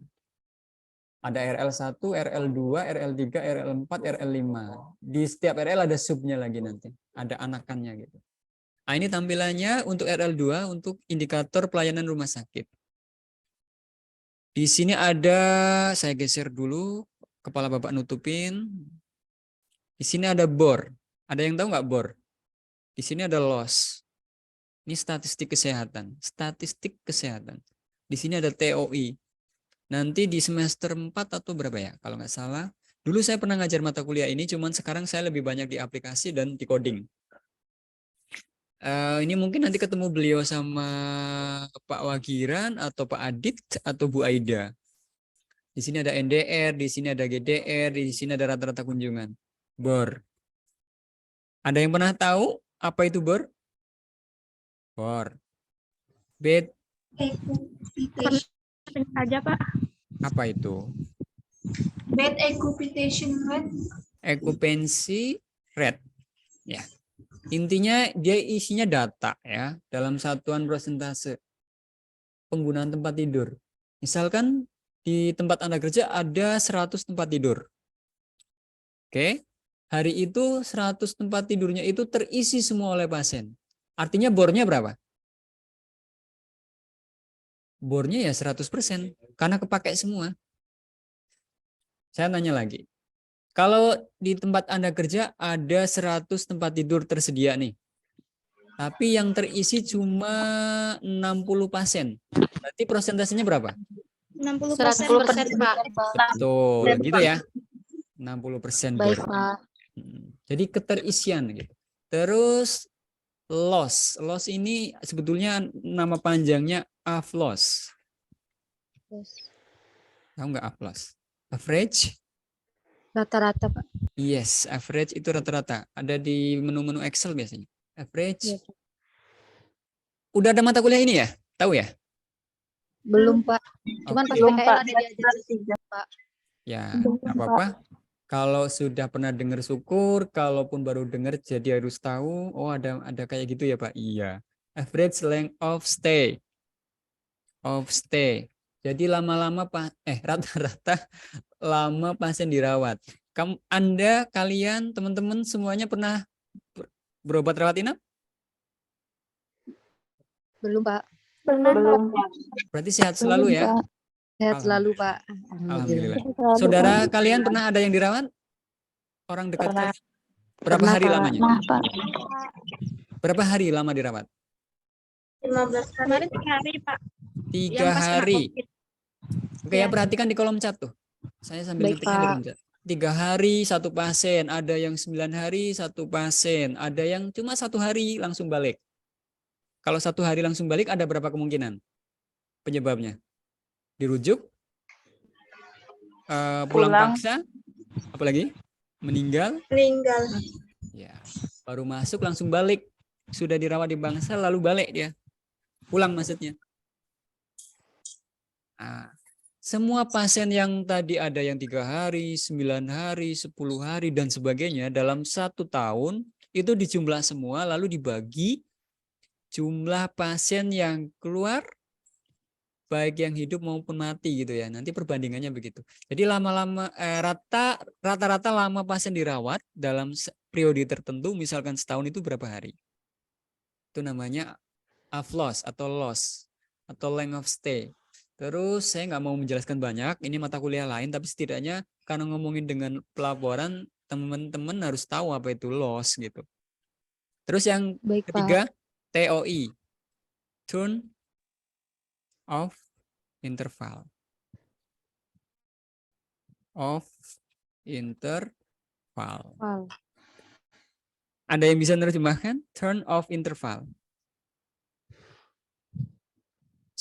Ada RL1, RL2, RL3, RL4, RL5. Di setiap RL ada subnya lagi nanti. Ada anakannya gitu. Nah, ini tampilannya untuk RL2 untuk indikator pelayanan rumah sakit. Di sini ada, saya geser dulu, kepala Bapak nutupin. Di sini ada BOR. Ada yang tahu nggak BOR? Di sini ada loss. Ini statistik kesehatan. Statistik kesehatan. Di sini ada TOI. Nanti di semester 4 atau berapa ya? Kalau nggak salah. Dulu saya pernah ngajar mata kuliah ini, cuman sekarang saya lebih banyak di aplikasi dan di coding. Ini mungkin nanti ketemu beliau sama Pak Wagiran atau Pak Adit atau Bu Aida. Di sini ada NDR, di sini ada GDR, di sini ada rata-rata kunjungan. BOR. Ada yang pernah tahu apa itu BOR? BOR. Bed Occupation. Aja Pak. apa itu? Bed occupation rate. Occupancy rate. Ya. Intinya dia isinya data ya dalam satuan persentase penggunaan tempat tidur. Misalkan di tempat Anda kerja ada 100 tempat tidur. Oke. Hari itu 100 tempat tidurnya itu terisi semua oleh pasien. Artinya bornya berapa? Bornya ya 100% karena kepakai semua. Saya tanya lagi. Kalau di tempat Anda kerja ada 100 tempat tidur tersedia nih. Tapi yang terisi cuma 60 pasien. Berarti persentasenya berapa? 60%. Pak. Betul, gitu ya. 60% Baik, bor. Pak. Jadi keterisian gitu. Terus loss. Loss ini sebetulnya nama panjangnya AFLOS. Tahu nggak AFLOS? Average? Rata-rata, Pak. Yes, average itu rata-rata. Ada di menu-menu Excel biasanya. Average. Iya, Pak. Udah ada mata kuliah ini ya? Tahu ya? Belum, Pak. Cuman pas Oke. PKL ada diajarin, Pak. Ya, nggak apa-apa. Kalau sudah pernah dengar syukur, kalaupun baru dengar jadi harus tahu. Oh, ada kayak gitu ya, Pak? Iya. Average length of stay. Jadi lama-lama rata-rata lama pasien dirawat. Kalian, teman-teman semuanya pernah berobat rawat inap? Belum, Pak. Belum. Berarti sehat selalu ya? Sehat selalu, Pak. Alhamdulillah. Saudara kalian pernah ada yang dirawat? Orang dekat kalian? Berapa hari lamanya? Berapa hari lama dirawat? 15 hari. Kemarin 3 hari Pak. 3 Yang pas kena hari. COVID. Oke ya, Ya. perhatikan di kolom chat tuh. Saya sambil Baik, ngetiknya di Pak. kolom chat. 3 hari 1 pasien, ada yang 9 hari 1 pasien, ada yang cuma 1 hari langsung balik. Kalau 1 hari langsung balik ada berapa kemungkinan penyebabnya? Dirujuk, pulang paksa, apalagi meninggal, ya, baru masuk langsung balik, sudah dirawat di Bangsal lalu balik dia, pulang maksudnya. Nah, semua pasien yang tadi ada yang 3 hari, 9 hari, 10 hari dan sebagainya dalam 1 tahun itu dijumlah semua lalu dibagi jumlah pasien yang keluar baik yang hidup maupun mati gitu ya. Nanti perbandingannya begitu. Jadi lama-lama rata-rata lama pasien dirawat dalam periode tertentu misalkan setahun itu berapa hari? Itu namanya AFLOS atau loss atau length of stay. Terus saya nggak mau menjelaskan banyak, ini mata kuliah lain, tapi setidaknya karena ngomongin dengan pelaporan, teman-teman harus tahu apa itu loss gitu. Terus yang Baik, ketiga, Pak. TOI, turn of interval. Wow. Ada yang bisa menerjemahkan? Turn of interval.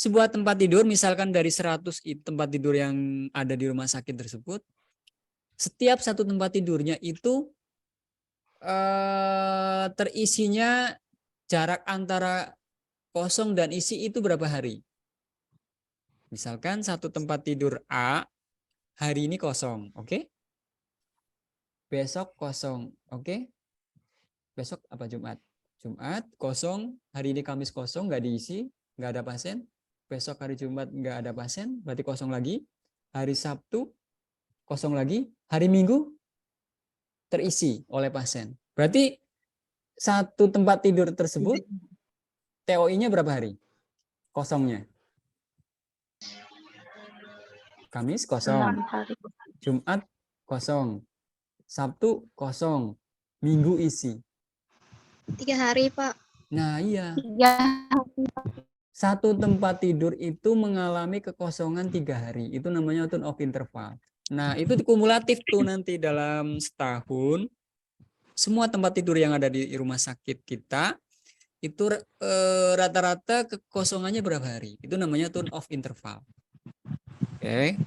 Sebuah tempat tidur, misalkan dari 100 tempat tidur yang ada di rumah sakit tersebut, setiap satu tempat tidurnya itu terisinya jarak antara kosong dan isi itu berapa hari? Misalkan satu tempat tidur A, hari ini kosong, oke? Besok kosong, oke? Besok apa Jumat? Jumat kosong, hari ini Kamis kosong, nggak diisi, nggak ada pasien. Besok hari Jumat nggak ada pasien, berarti kosong lagi. Hari Sabtu kosong lagi. Hari Minggu terisi oleh pasien. Berarti satu tempat tidur tersebut TOI-nya berapa hari? Kosongnya. Kamis kosong. Jumat kosong. Sabtu kosong. Minggu isi. 3 hari Pak. Nah iya. 3 Satu tempat tidur itu mengalami kekosongan 3 hari. Itu namanya turn of interval. Nah itu kumulatif tuh nanti dalam setahun. Semua tempat tidur yang ada di rumah sakit kita itu rata-rata kekosongannya berapa hari? Itu namanya turn of interval. Oke.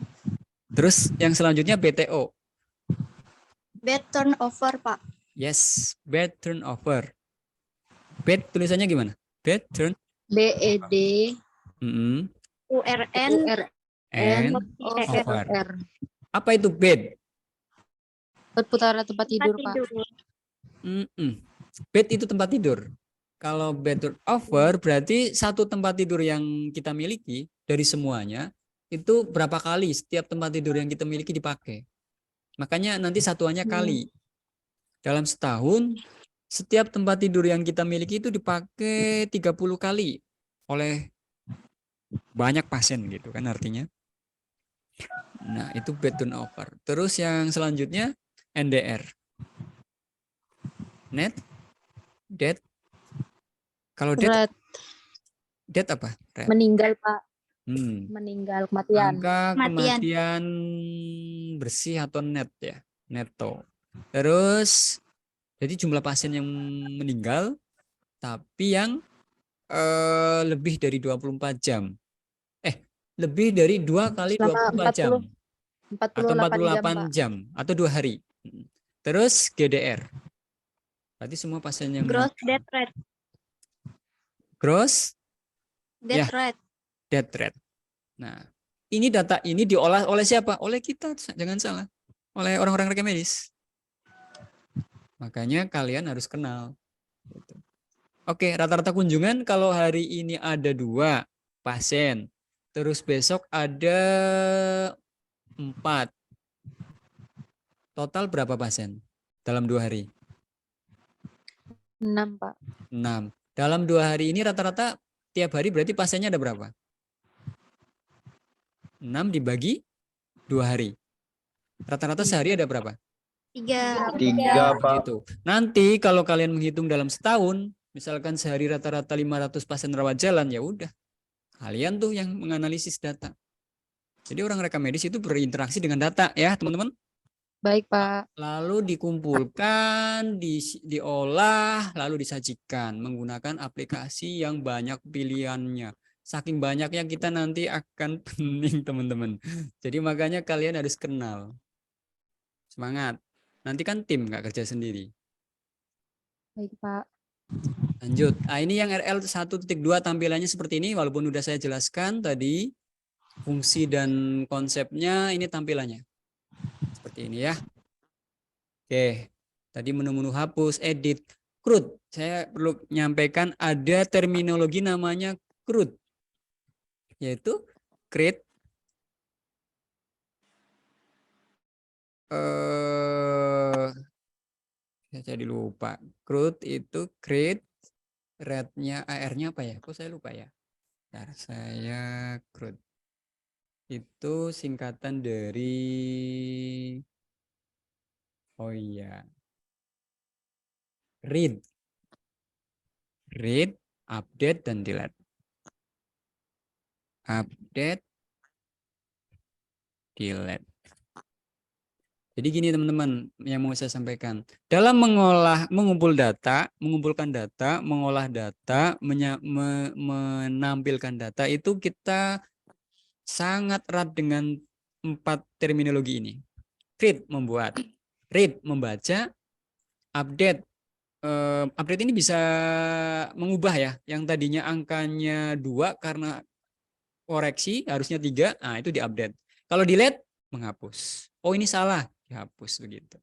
Terus yang selanjutnya BTO. Bed turnover Pak. Yes, bed turnover. Bed tulisannya gimana? Bed turn. BED Mm-mm. URN URN And OVER. over. OVR. Apa itu bed? Perputaran tempat tidur, Pak. Mm-mm. Bed itu tempat tidur. Kalau bed turnover berarti satu tempat tidur yang kita miliki dari semuanya itu berapa kali setiap tempat tidur yang kita miliki dipakai. Makanya nanti satuannya kali. Dalam setahun setiap tempat tidur yang kita miliki itu dipakai 30 kali oleh banyak pasien gitu kan artinya. Nah, itu bed turnover. Terus yang selanjutnya NDR. Net death. Kalau death, Red. death apa? Red. Meninggal, Pak. Hmm. Meninggal, kematian. Angka Kematian. kematian bersih atau net ya, neto. Terus jadi jumlah pasien yang meninggal tapi yang lebih dari 24 jam. Lebih dari 2 kali Selama 24 jam 48 atau jam, Pak. 48 jam atau 2 hari. Terus GDR. Berarti semua pasien yang Gross death rate. gross Ya. Death rate. death rate. Nah, ini data ini diolah oleh siapa? Oleh kita, jangan salah. Oleh orang-orang rekam medis. Makanya kalian harus kenal. Gitu. Oke, rata-rata kunjungan kalau hari ini ada 2 pasien, terus besok ada 4. Total berapa pasien dalam 2 hari? 6, Pak. 6. Dalam 2 hari ini rata-rata tiap hari berarti pasiennya ada berapa? 6 dibagi 2 hari. Rata-rata sehari ada berapa? 3. 3, Pak. Gitu. Nanti kalau kalian menghitung dalam setahun, misalkan sehari rata-rata 500 pasien rawat jalan, ya udah. Kalian tuh yang menganalisis data. Jadi orang rekam medis itu berinteraksi dengan data ya, teman-teman. Baik, Pak. Lalu dikumpulkan, diolah, lalu disajikan menggunakan aplikasi yang banyak pilihannya. Saking banyaknya kita nanti akan pening, teman-teman. Jadi makanya kalian harus kenal. Semangat. Nanti kan tim nggak kerja sendiri. Baik, Pak. Lanjut. Nah, ini yang RL 1.2 tampilannya seperti ini. Walaupun udah saya jelaskan tadi fungsi dan konsepnya, ini tampilannya. Seperti ini ya. Oke. Tadi menu-menu hapus, edit, CRUD. Saya perlu menyampaikan ada terminologi namanya CRUD. Yaitu create saya jadi lupa. CRUD itu create rate-nya AR-nya apa ya? Kok saya lupa ya? Bentar, saya CRUD. Itu singkatan dari read, update dan delete. Update, delete. Jadi gini teman-teman yang mau saya sampaikan. Dalam mengumpulkan data, mengolah data, menampilkan data itu kita sangat erat dengan 4 terminologi ini. Create membuat, read membaca, update. Update ini bisa mengubah ya. Yang tadinya angkanya 2 karena koreksi harusnya 3, nah itu diupdate. Kalau delete menghapus. Oh ini salah, dihapus begitu.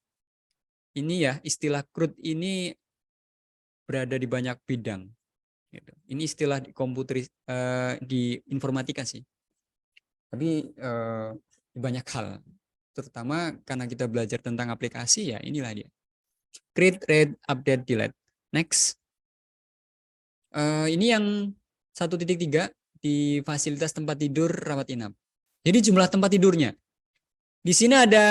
Ini ya istilah CRUD ini berada di banyak bidang. Gitu. Ini istilah di komputer di informatika sih. Tapi di banyak hal, terutama karena kita belajar tentang aplikasi ya inilah dia. Create, read, update, delete. Next. Ini yang 1.3 di fasilitas tempat tidur rawat inap. Jadi jumlah tempat tidurnya. Di sini ada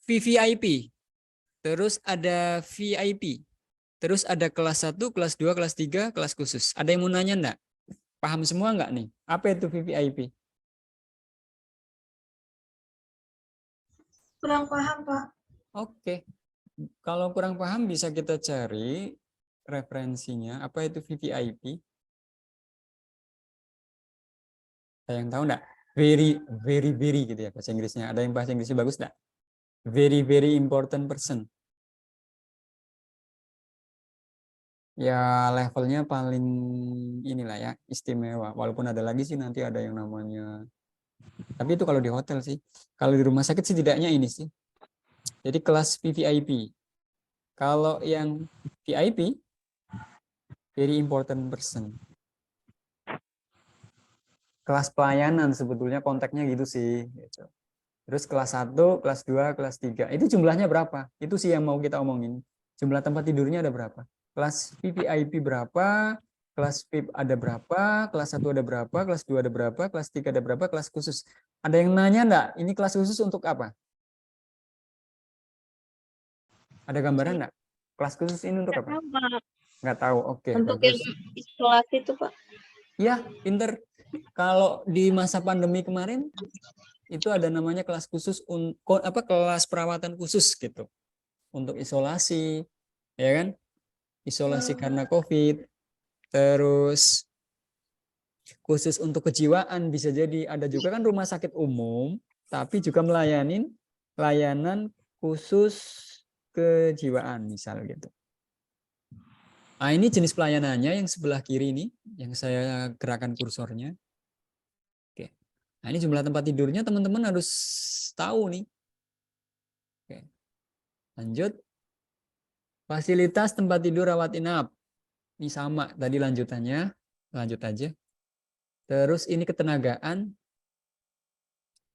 VVIP, terus ada VIP, terus ada kelas 1, kelas 2, kelas 3, kelas khusus. Ada yang mau nanya enggak? Paham semua enggak nih? Apa itu VVIP? Kurang paham, Pak. Oke. Kalau kurang paham bisa kita cari referensinya. Apa itu VVIP? Ada yang tahu enggak? Very, very, very gitu ya bahasa Inggrisnya. Ada yang bahasa Inggrisnya bagus enggak? Very, very important person. ya levelnya paling inilah ya, istimewa. Walaupun ada lagi sih nanti ada yang namanya, tapi itu kalau di hotel sih. Kalau di rumah sakit setidaknya ini sih. Jadi kelas VVIP. Kalau yang VIP, very important person. Kelas pelayanan sebetulnya kontaknya gitu sih. Gitu. Terus kelas 1, kelas 2, kelas 3. Itu jumlahnya berapa? Itu sih yang mau kita omongin. Jumlah tempat tidurnya ada berapa? Kelas VVIP berapa? Kelas VIP ada berapa? Kelas 1 ada berapa? Kelas 2 ada berapa? Kelas 3 ada berapa? Kelas khusus. Ada yang nanya enggak? Ini kelas khusus untuk apa? Ada gambaran enggak? Kelas khusus ini untuk apa? Nggak tahu. Oke. Untuk yang Bagus. isolasi itu Pak. Iya, pinter. Kalau di masa pandemi kemarin itu ada namanya kelas khusus kelas perawatan khusus gitu untuk isolasi, ya kan? Isolasi karena COVID. Terus khusus untuk kejiwaan bisa jadi, ada juga kan rumah sakit umum tapi juga melayani layanan khusus kejiwaan misal gitu. Nah, ini jenis pelayanannya yang sebelah kiri ini, yang saya gerakan kursornya. Oke. Nah, ini jumlah tempat tidurnya teman-teman harus tahu nih. Oke. Lanjut. Fasilitas tempat tidur rawat inap. Ini sama tadi lanjutannya. Lanjut aja. Terus ini ketenagaan.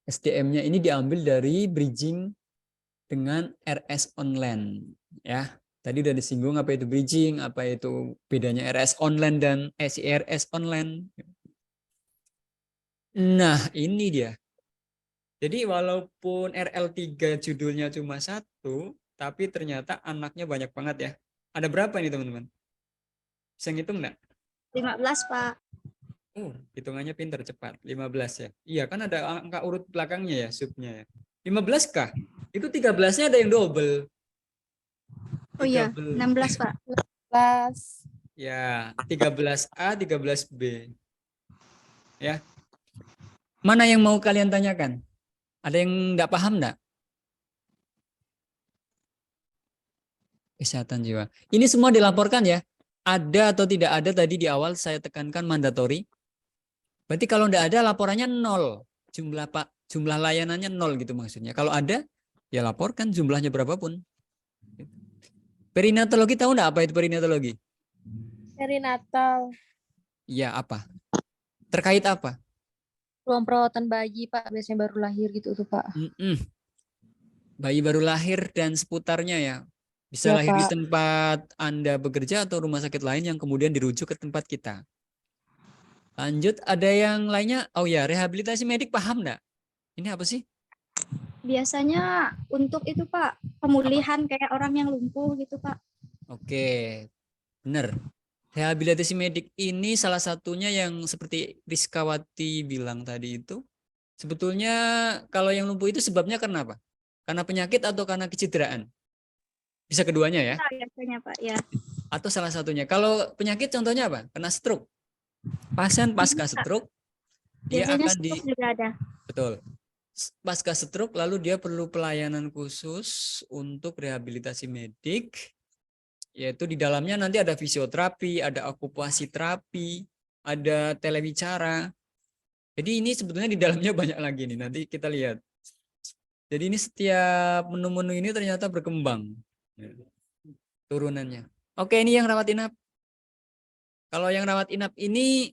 SDM-nya ini diambil dari bridging dengan RS online. Ya. Tadi udah disinggung apa itu bridging, apa itu bedanya RS online dan SIRS online. Nah, ini dia. Jadi walaupun RL3 judulnya cuma 1, tapi ternyata anaknya banyak banget ya. Ada berapa ini teman-teman? Bisa ngitung enggak? 15, Pak. Hitungannya pintar, cepat. 15 ya. Iya, kan ada angka urut belakangnya ya, subnya ya. 15 kah? Itu 13-nya ada yang double. Oh iya, 16, Pak. Kelas. Ya, 13A, 13B. Ya. Mana yang mau kalian tanyakan? Ada yang enggak paham enggak? Kesehatan jiwa. Ini semua dilaporkan ya. Ada atau tidak ada tadi di awal saya tekankan mandatory. Berarti kalau enggak ada laporannya 0. Jumlah layanannya 0 gitu maksudnya. Kalau ada ya laporkan jumlahnya berapapun. Perinatologi tahu enggak apa itu perinatologi? Perinatal. Iya, apa? Terkait apa? Ruang perawatan bayi, Pak. Biasanya baru lahir gitu tuh, Pak. Bayi baru lahir dan seputarnya ya. Bisa Ya, lahir di Pak. tempat Anda bekerja atau rumah sakit lain yang kemudian dirujuk ke tempat kita. Lanjut, ada yang lainnya? Oh ya, rehabilitasi medik paham enggak? Ini apa sih? Biasanya untuk itu, Pak, pemulihan kayak orang yang lumpuh gitu, Pak. Oke, benar. Rehabilitasi medik ini salah satunya yang seperti Rizkawati bilang tadi itu. Sebetulnya kalau yang lumpuh itu sebabnya karena apa? Karena penyakit atau karena kecederaan? Bisa keduanya ya? Biasanya, Pak, ya. Atau salah satunya. Kalau penyakit contohnya apa? Kena stroke. Pasien pasca stroke, dia Biasanya akan stroke juga ada. betul. Pasca stroke lalu dia perlu pelayanan khusus untuk rehabilitasi medik. Yaitu di dalamnya nanti ada fisioterapi, ada okupasi terapi, ada telewicara. Jadi ini sebetulnya di dalamnya banyak lagi nih, nanti kita lihat. Jadi ini setiap menu-menu ini ternyata berkembang turunannya. Oke, ini yang rawat inap. Kalau yang rawat inap ini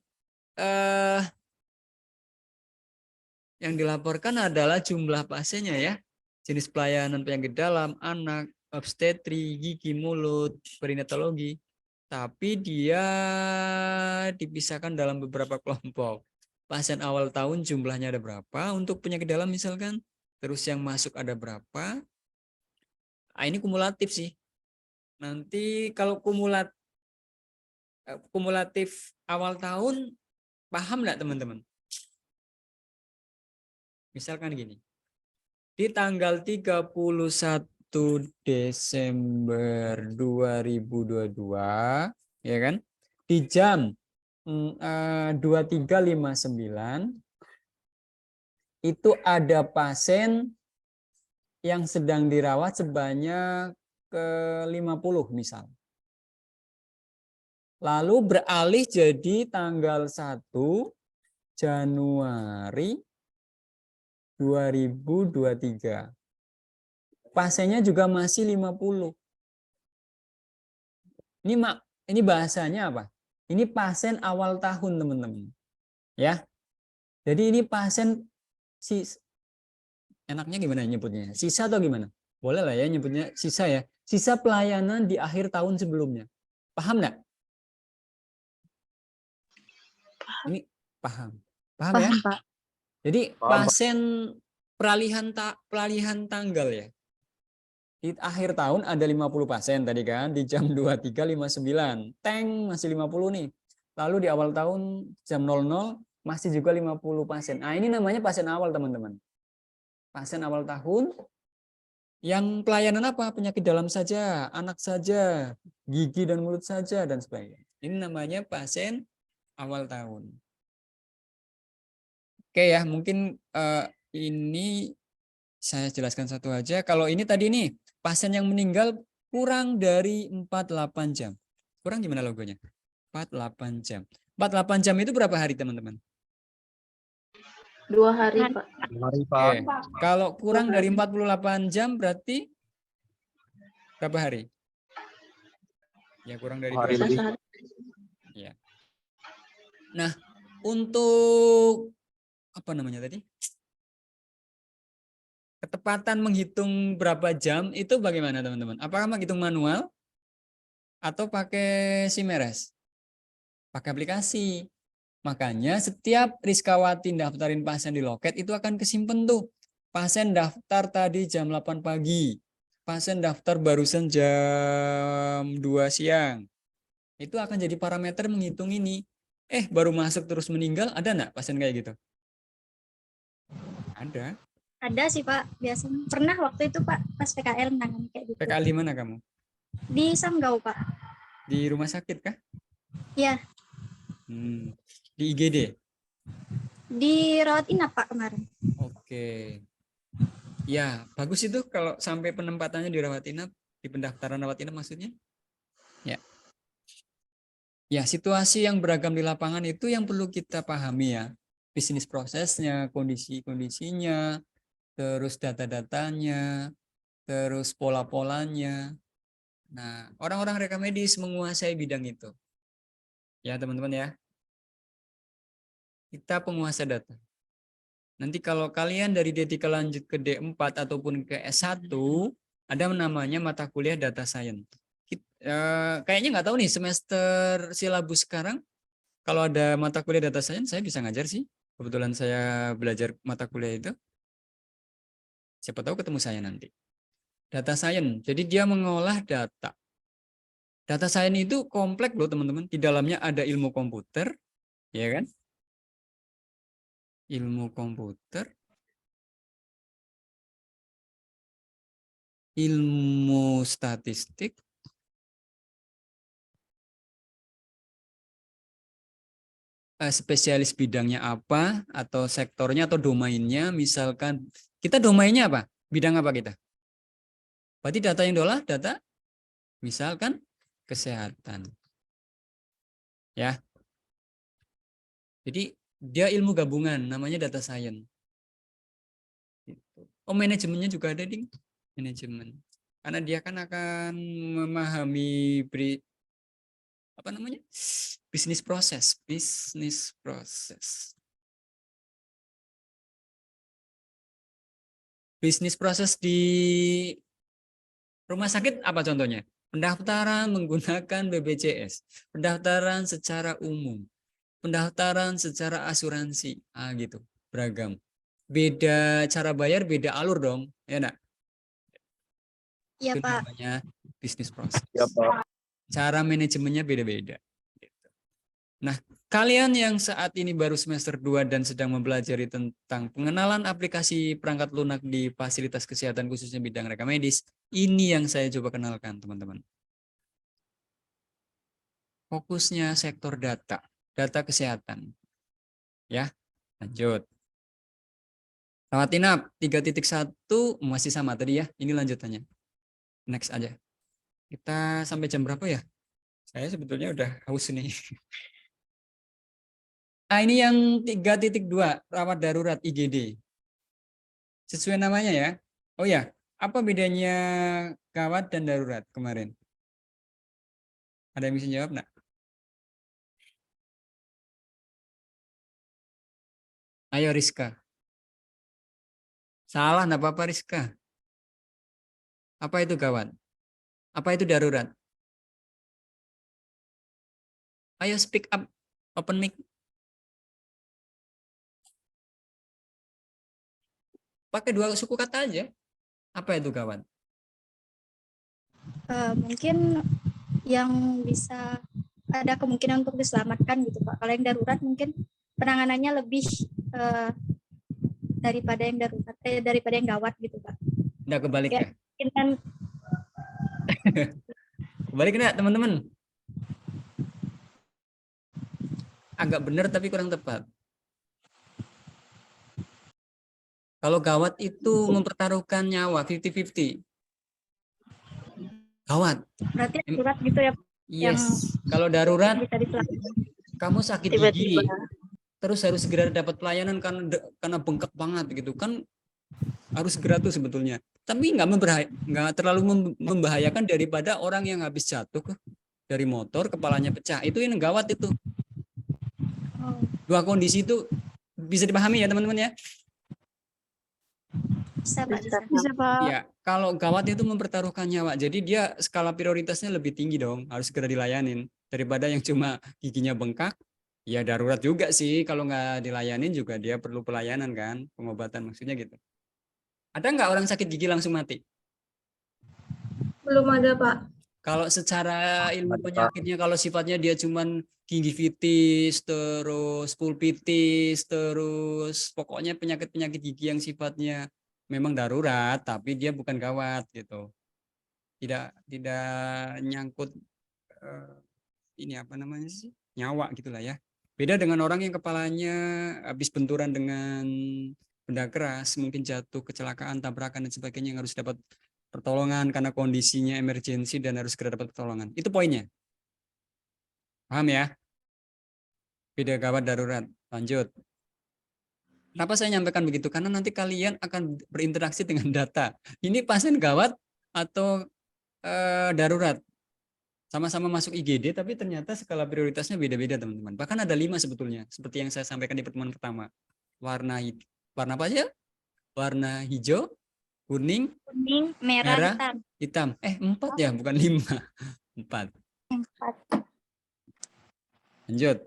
yang dilaporkan adalah jumlah pasiennya ya. Jenis pelayanan penyakit dalam, anak, obstetri, gigi, mulut, perinatologi. Tapi dia dipisahkan dalam beberapa kelompok. Pasien awal tahun jumlahnya ada berapa untuk penyakit dalam misalkan. Terus yang masuk ada berapa. Nah, ini kumulatif sih. Nanti kalau kumulatif awal tahun, paham nggak teman-teman? Misalkan gini. Di tanggal 31 Desember 2022, ya kan? Di jam 23.59 itu ada pasien yang sedang dirawat sebanyak 50 misal. Lalu beralih jadi tanggal 1 Januari 2023. Pasiennya juga masih 50. Ini bahasanya apa? Ini pasien awal tahun, teman-teman. Ya. Jadi ini pasien enaknya gimana nyebutnya? Sisa atau gimana? Boleh lah ya nyebutnya sisa ya. Sisa pelayanan di akhir tahun sebelumnya. Paham nggak? Ini paham. Paham ya? Paham, Pak. Jadi Paham, Pak. pasien peralihan tanggal ya. Di akhir tahun ada 50 pasien tadi kan, di jam 23.59. Teng masih 50 nih. Lalu di awal tahun jam 00 masih juga 50 pasien. Nah, ini namanya pasien awal, teman-teman. Pasien awal tahun yang pelayanan apa? Penyakit dalam saja, anak saja, gigi dan mulut saja dan sebagainya. Ini namanya pasien awal tahun. Oke ya, mungkin ini saya jelaskan satu aja. Kalau ini tadi nih, pasien yang meninggal kurang dari 48 jam. Kurang gimana logonya? 48 jam. 48 jam itu berapa hari, teman-teman? 2 hari, Pak. Oke. Kalau kurang dari 48 jam berarti berapa hari? Ya, kurang dari 2 Hari hari. lebih. Ya. Nah, untuk apa namanya tadi? Ketepatan menghitung berapa jam itu bagaimana, teman-teman? Apakah menghitung manual atau pakai SIMERES? Pakai aplikasi. Makanya setiap Rizkawati daftarin pasien di loket itu akan kesimpan tuh. Pasien daftar tadi jam 8 pagi. Pasien daftar barusan jam 2 siang. Itu akan jadi parameter menghitung ini. Baru masuk terus meninggal, ada nggak pasien kayak gitu? Ada. Ada sih Pak, biasanya. Pernah waktu itu Pak, pas PKL menangani kayak gitu. PKL di mana kamu? Di Sanggau Pak. Di rumah sakit kah? Iya, Di IGD? di rawat inap Pak kemarin. Oke. Ya, bagus itu kalau sampai penempatannya di rawat inap, di pendaftaran rawat inap maksudnya. Ya. Ya, situasi yang beragam di lapangan itu yang perlu kita pahami ya. Bisnis prosesnya, kondisi-kondisinya, terus data-datanya, terus pola-polanya. Nah, orang-orang rekam medis menguasai bidang itu. Ya, teman-teman ya. Kita penguasa data. Nanti kalau kalian dari D3 lanjut ke D4 ataupun ke S1, ada namanya mata kuliah data science. Kayaknya nggak tahu nih semester silabus sekarang, kalau ada mata kuliah data science, saya bisa ngajar sih. Kebetulan saya belajar mata kuliah itu. Siapa tahu ketemu saya nanti. Data science, jadi dia mengolah data. Data science itu kompleks loh teman-teman. Di dalamnya ada ilmu komputer, ya kan? Ilmu komputer, ilmu statistik, spesialis bidangnya apa, atau sektornya atau domainnya. Misalkan kita domainnya apa? Bidang apa kita? Berarti data yang diolah data misalkan kesehatan. Ya. Jadi dia ilmu gabungan namanya data science. Oh, manajemennya juga ada, Ding. Manajemen. Karena dia kan akan memahami apa namanya? Bisnis proses, bisnis proses. Bisnis proses di rumah sakit apa contohnya? Pendaftaran menggunakan BPJS, pendaftaran secara umum, pendaftaran secara asuransi, gitu, beragam. Beda cara bayar, beda alur dong, ya enggak? Iya Itu Pak. namanya bisnis proses. Ya, Pak. Cara manajemennya beda-beda. Nah, kalian yang saat ini baru semester 2 dan sedang mempelajari tentang pengenalan aplikasi perangkat lunak di fasilitas kesehatan khususnya bidang rekam medis, ini yang saya coba kenalkan, teman-teman. Fokusnya sektor data, data kesehatan. Ya, lanjut. Rawat inap 3.1 masih sama tadi ya, ini lanjutannya. Next aja. Kita sampai jam berapa ya? Saya sebetulnya udah haus nih. Ah, ini yang 3.2, rawat darurat IGD. Sesuai namanya ya. Oh ya, apa bedanya gawat dan darurat kemarin? Ada yang bisa jawab nggak? Ayo Rizka. Salah, nggak apa-apa Rizka. Apa itu gawat? Apa itu darurat? Ayo speak up, open mic. Pakai 2 suku kata aja. Apa itu gawat? Mungkin yang bisa ada kemungkinan untuk diselamatkan gitu Pak. Kalau yang darurat mungkin penanganannya lebih eh, daripada yang gawat gitu Pak. Nggak kebalik ya? Mungkin kan Kebalik nggak teman-teman? Agak benar tapi kurang tepat. Kalau gawat itu mempertaruhkan nyawa 50-50. Gawat. berarti darurat gitu ya Yes. Kalau darurat, bisa diselamatkan. kamu sakit gigi, terus harus segera dapat pelayanan karena bengkak banget gitu kan, harus segera tuh sebetulnya. Tapi nggak terlalu membahayakan daripada orang yang habis jatuh dari motor, kepalanya pecah. Itu yang gawat itu. Oh, 2 kondisi itu bisa dipahami ya teman-teman ya. bisa Pak. Bisa, Pak. Ya, kalau gawat itu mempertaruhkan nyawa. Jadi dia skala prioritasnya lebih tinggi dong, harus segera dilayanin daripada yang cuma giginya bengkak. Ya darurat juga sih, kalau nggak dilayanin juga dia perlu pelayanan kan, pengobatan maksudnya gitu. Ada nggak orang sakit gigi langsung mati? Belum ada, Pak. Kalau secara ilmu penyakitnya, kalau sifatnya dia cuman gingivitis, terus pulpitis, terus pokoknya penyakit-penyakit gigi yang sifatnya memang darurat, tapi dia bukan gawat gitu. Tidak nyangkut ini apa namanya sih? Nyawa gitulah ya. Beda dengan orang yang kepalanya habis benturan dengan benda keras, mungkin jatuh, kecelakaan, tabrakan dan sebagainya yang harus dapat pertolongan karena kondisinya emergensi dan harus segera dapat pertolongan. Itu poinnya. Paham ya? Beda gawat darurat. Lanjut. Kenapa saya nyampaikan begitu? Karena nanti kalian akan berinteraksi dengan data. Ini pasien gawat atau darurat. Sama-sama masuk IGD, tapi ternyata skala prioritasnya beda-beda teman-teman. Bahkan ada 5 sebetulnya, seperti yang saya sampaikan di pertemuan pertama. Warna apa aja? Warna hijau, kuning, merah, merah, hitam. hitam. 4 ya, bukan 5. 4. Lanjut.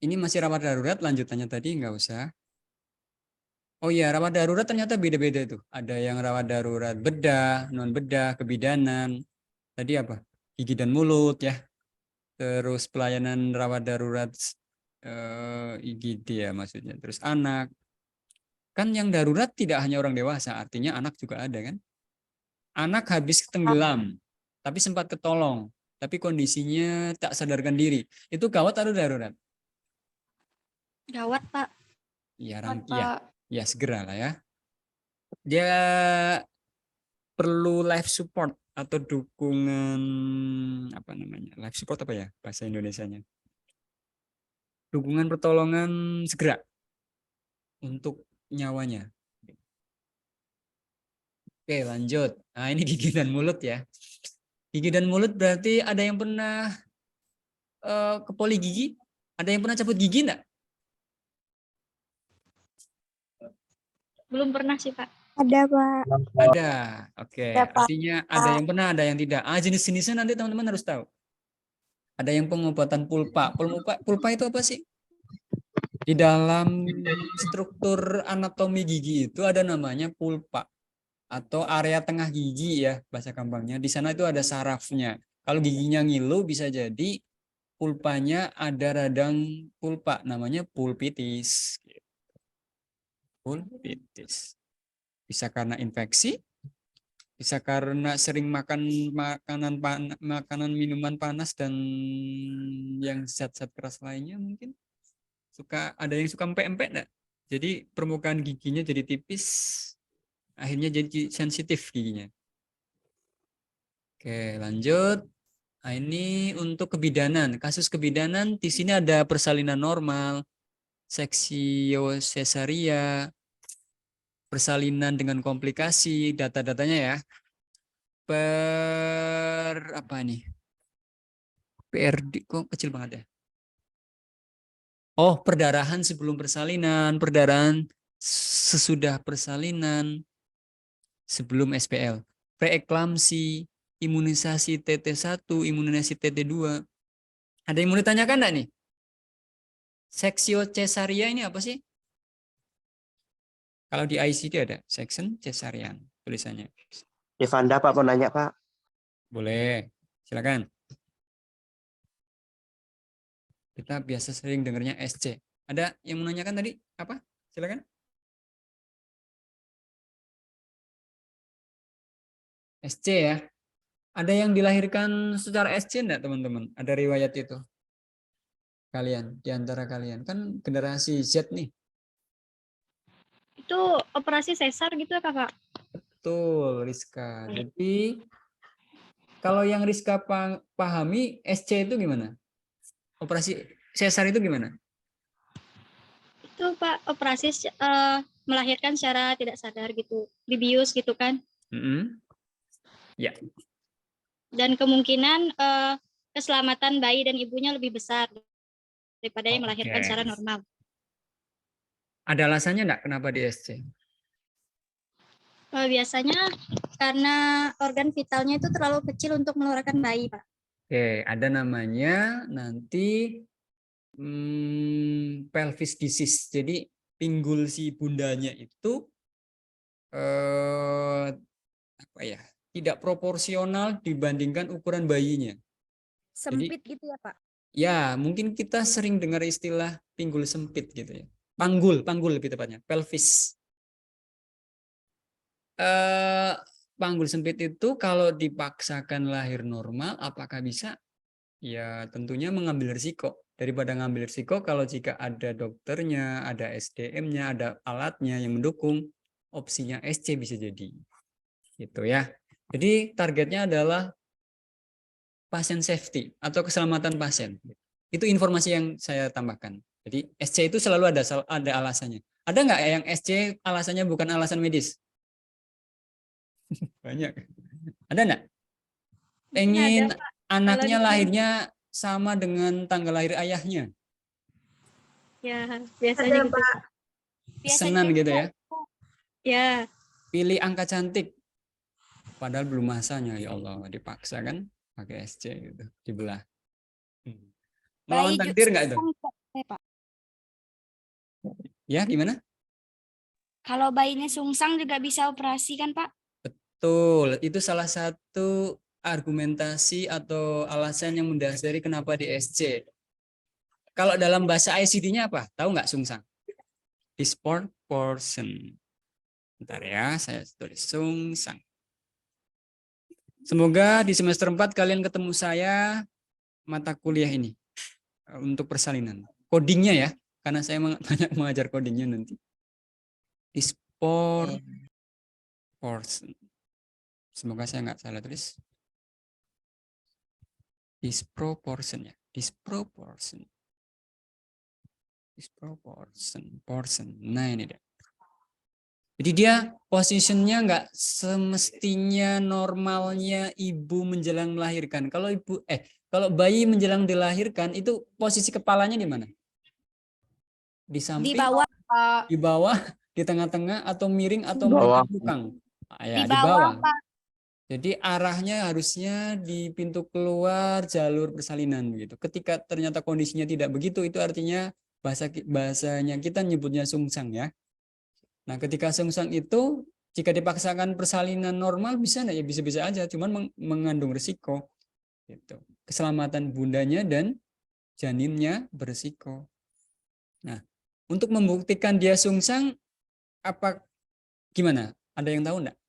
Ini masih rawat darurat, lanjutannya tadi nggak usah. Oh iya, rawat darurat ternyata beda-beda itu. Ada yang rawat darurat bedah, non bedah, kebidanan. Tadi apa? Gigi dan mulut ya. Terus pelayanan rawat darurat IGD ya maksudnya. Terus anak. Kan yang darurat tidak hanya orang dewasa, artinya anak juga ada kan. Anak habis tenggelam, tapi sempat ketolong. Tapi kondisinya tak sadarkan diri. Itu gawat atau darurat? Gawat Pak. Iya, Pak. ya segera lah ya. Dia perlu life support atau dukungan apa namanya? Life support apa ya bahasa Indonesianya? Dukungan pertolongan segera untuk nyawanya. Oke, lanjut. Nah, ini gigi dan mulut ya. Gigi dan mulut berarti ada yang pernah ke poli gigi? Ada yang pernah cabut gigi enggak? Belum pernah sih Pak. Ada, Pak. Ada. Oke, Ada, Pak. artinya ada yang pernah, ada yang tidak. Jenis-jenisnya nanti teman-teman harus tahu. Ada yang pengobatan pulpa. Pulpa itu apa sih? Di dalam struktur anatomi gigi itu ada namanya pulpa atau area tengah gigi ya bahasa gampangnya. Di sana itu ada sarafnya. Kalau giginya ngilu bisa jadi pulpanya ada radang pulpa namanya pulpitis. Pulpitis. Bisa karena infeksi, bisa karena sering makan makanan minuman panas dan yang zat-zat keras lainnya mungkin. Ada yang suka empek-empek enggak? Jadi permukaan giginya jadi tipis, akhirnya jadi sensitif giginya. Oke, lanjut. Nah, ini untuk kebidanan. Kasus kebidanan di sini ada persalinan normal, seksio sesaria, persalinan dengan komplikasi, data-datanya ya. Apa nih? PRD kok kecil banget ya. Oh, perdarahan sebelum persalinan, perdarahan sesudah persalinan, sebelum SPL. Preeklamsi, imunisasi TT1, imunisasi TT2. Ada yang mau ditanyakan enggak nih? Seksio cesaria ini apa sih? Kalau di ICD ada section cesarian tulisannya. Devanda Pak mau nanya Pak. Boleh, silakan. Kita biasa sering dengarnya SC. Ada yang menanyakan tadi apa? Silakan. SC ya. Ada yang dilahirkan secara SC enggak teman-teman? Ada riwayat itu? Kalian, di antara kalian. Kan generasi Z nih. Itu operasi sesar gitu ya kakak? Betul, Rizka. Jadi, kalau yang Rizka pahami, SC itu gimana? Operasi sesar itu gimana? Itu Pak operasi melahirkan secara tidak sadar gitu, dibius gitu kan? Ya. Dan kemungkinan keselamatan bayi dan ibunya lebih besar daripada yang melahirkan secara normal. Ada alasannya enggak kenapa di SC? Biasanya karena organ vitalnya itu terlalu kecil untuk mengeluarkan bayi, Pak. Oke, ada namanya nanti pelvis disease. Jadi pinggul si bundanya itu apa ya? Tidak proporsional dibandingkan ukuran bayinya. Sempit gitu ya Pak? Ya, mungkin kita sering dengar istilah pinggul sempit gitu ya. Panggul lebih tepatnya, pelvis. Panggul sempit itu kalau dipaksakan lahir normal, apakah bisa? Ya, tentunya mengambil risiko. Daripada ngambil risiko, kalau jika ada dokternya, ada SDM-nya, ada alatnya yang mendukung, opsinya SC bisa jadi. Gitu ya. Jadi targetnya adalah pasien safety atau keselamatan pasien. Itu informasi yang saya tambahkan. Jadi SC itu selalu ada alasannya. Ada nggak yang SC alasannya bukan alasan medis? Banyak. Ada nggak? Pengen Ada, Pak. anaknya Kalau di- lahirnya sama dengan tanggal lahir ayahnya. Ya, biasanya Ada, gitu. Pak. Pesenan gitu ya. Ya, Pilih angka cantik. Padahal belum masanya, ya Allah, dipaksa kan pakai SC gitu, dibelah. Melawan takdir nggak itu? Pak. Ya, gimana? Kalau bayinya sungsang juga bisa operasi kan Pak? Betul, itu salah satu argumentasi atau alasan yang mendasari kenapa di SC. Kalau dalam bahasa ICD-nya apa? Tahu nggak sungsang? Disproportion. Bentar ya, saya tulis sungsang. Semoga di semester 4 kalian ketemu saya mata kuliah ini untuk persalinan. Codingnya ya, karena saya banyak mengajar codingnya nanti. Disproportion. Semoga saya nggak salah tulis. Disproportion ya. Disproportion. Portion. Nah ini dia. Jadi dia posisinya nggak semestinya normalnya ibu menjelang melahirkan. Kalau bayi menjelang dilahirkan itu posisi kepalanya di mana? Di samping, Di bawah. di bawah, di tengah-tengah, atau miring atau Bawah. belakang. Ya, Di bawah, Pak. Jadi arahnya harusnya di pintu keluar jalur persalinan gitu. Ketika ternyata kondisinya tidak begitu, itu artinya bahasanya kita nyebutnya sungsang ya. Nah, ketika sungsang itu jika dipaksakan persalinan normal bisa enggak? Ya bisa-bisa aja, cuman mengandung risiko gitu. Keselamatan bundanya dan janinnya berisiko. Nah, untuk membuktikan dia sungsang gimana? Ada yang tahu enggak?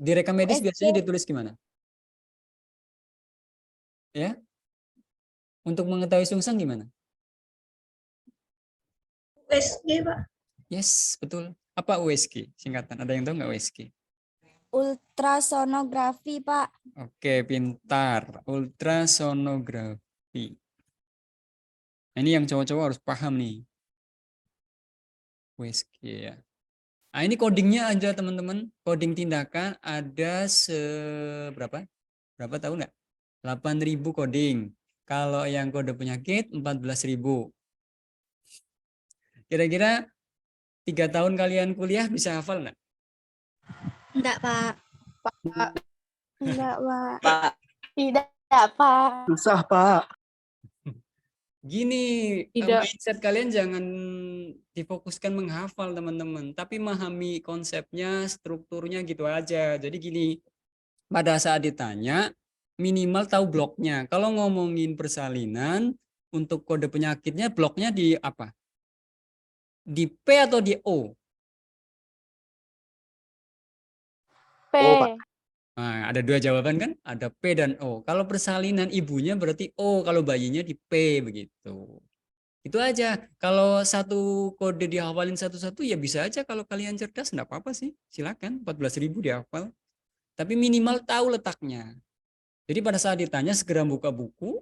Di rekam medis biasanya ditulis gimana? Ya? Untuk mengetahui sungsang gimana? USG, Pak. Yes, betul. Apa USG? Singkatan. Ada yang tahu nggak USG? ultrasonografi, Pak. Oke, pintar. Ultrasonografi. Nah, ini yang cowok-cowok harus paham nih. USG ya. Nah, ini codingnya aja teman-teman. Coding tindakan ada seberapa? Berapa tahu nggak? 8.000 coding. Kalau yang kode penyakit 14.000. Kira-kira 3 tahun kalian kuliah bisa hafal nggak? Enggak, Pak. Enggak, Pak. Pak, Tidak, Pak. Susah, Pak. Gini, Tidak. mindset kalian jangan difokuskan menghafal teman-teman, tapi memahami konsepnya, strukturnya gitu aja. Jadi gini, pada saat ditanya, minimal tahu bloknya. Kalau ngomongin persalinan, untuk kode penyakitnya bloknya di apa? Di P atau di O? P. Oh, Pak. Nah, ada 2 jawaban kan? Ada P dan O. Kalau persalinan ibunya berarti O, kalau bayinya di P begitu. Itu aja. Kalau satu kode dihafalin satu-satu ya bisa aja, kalau kalian cerdas enggak apa-apa sih. Silakan 14.000 dihafal. Tapi minimal tahu letaknya. Jadi pada saat ditanya segera buka buku,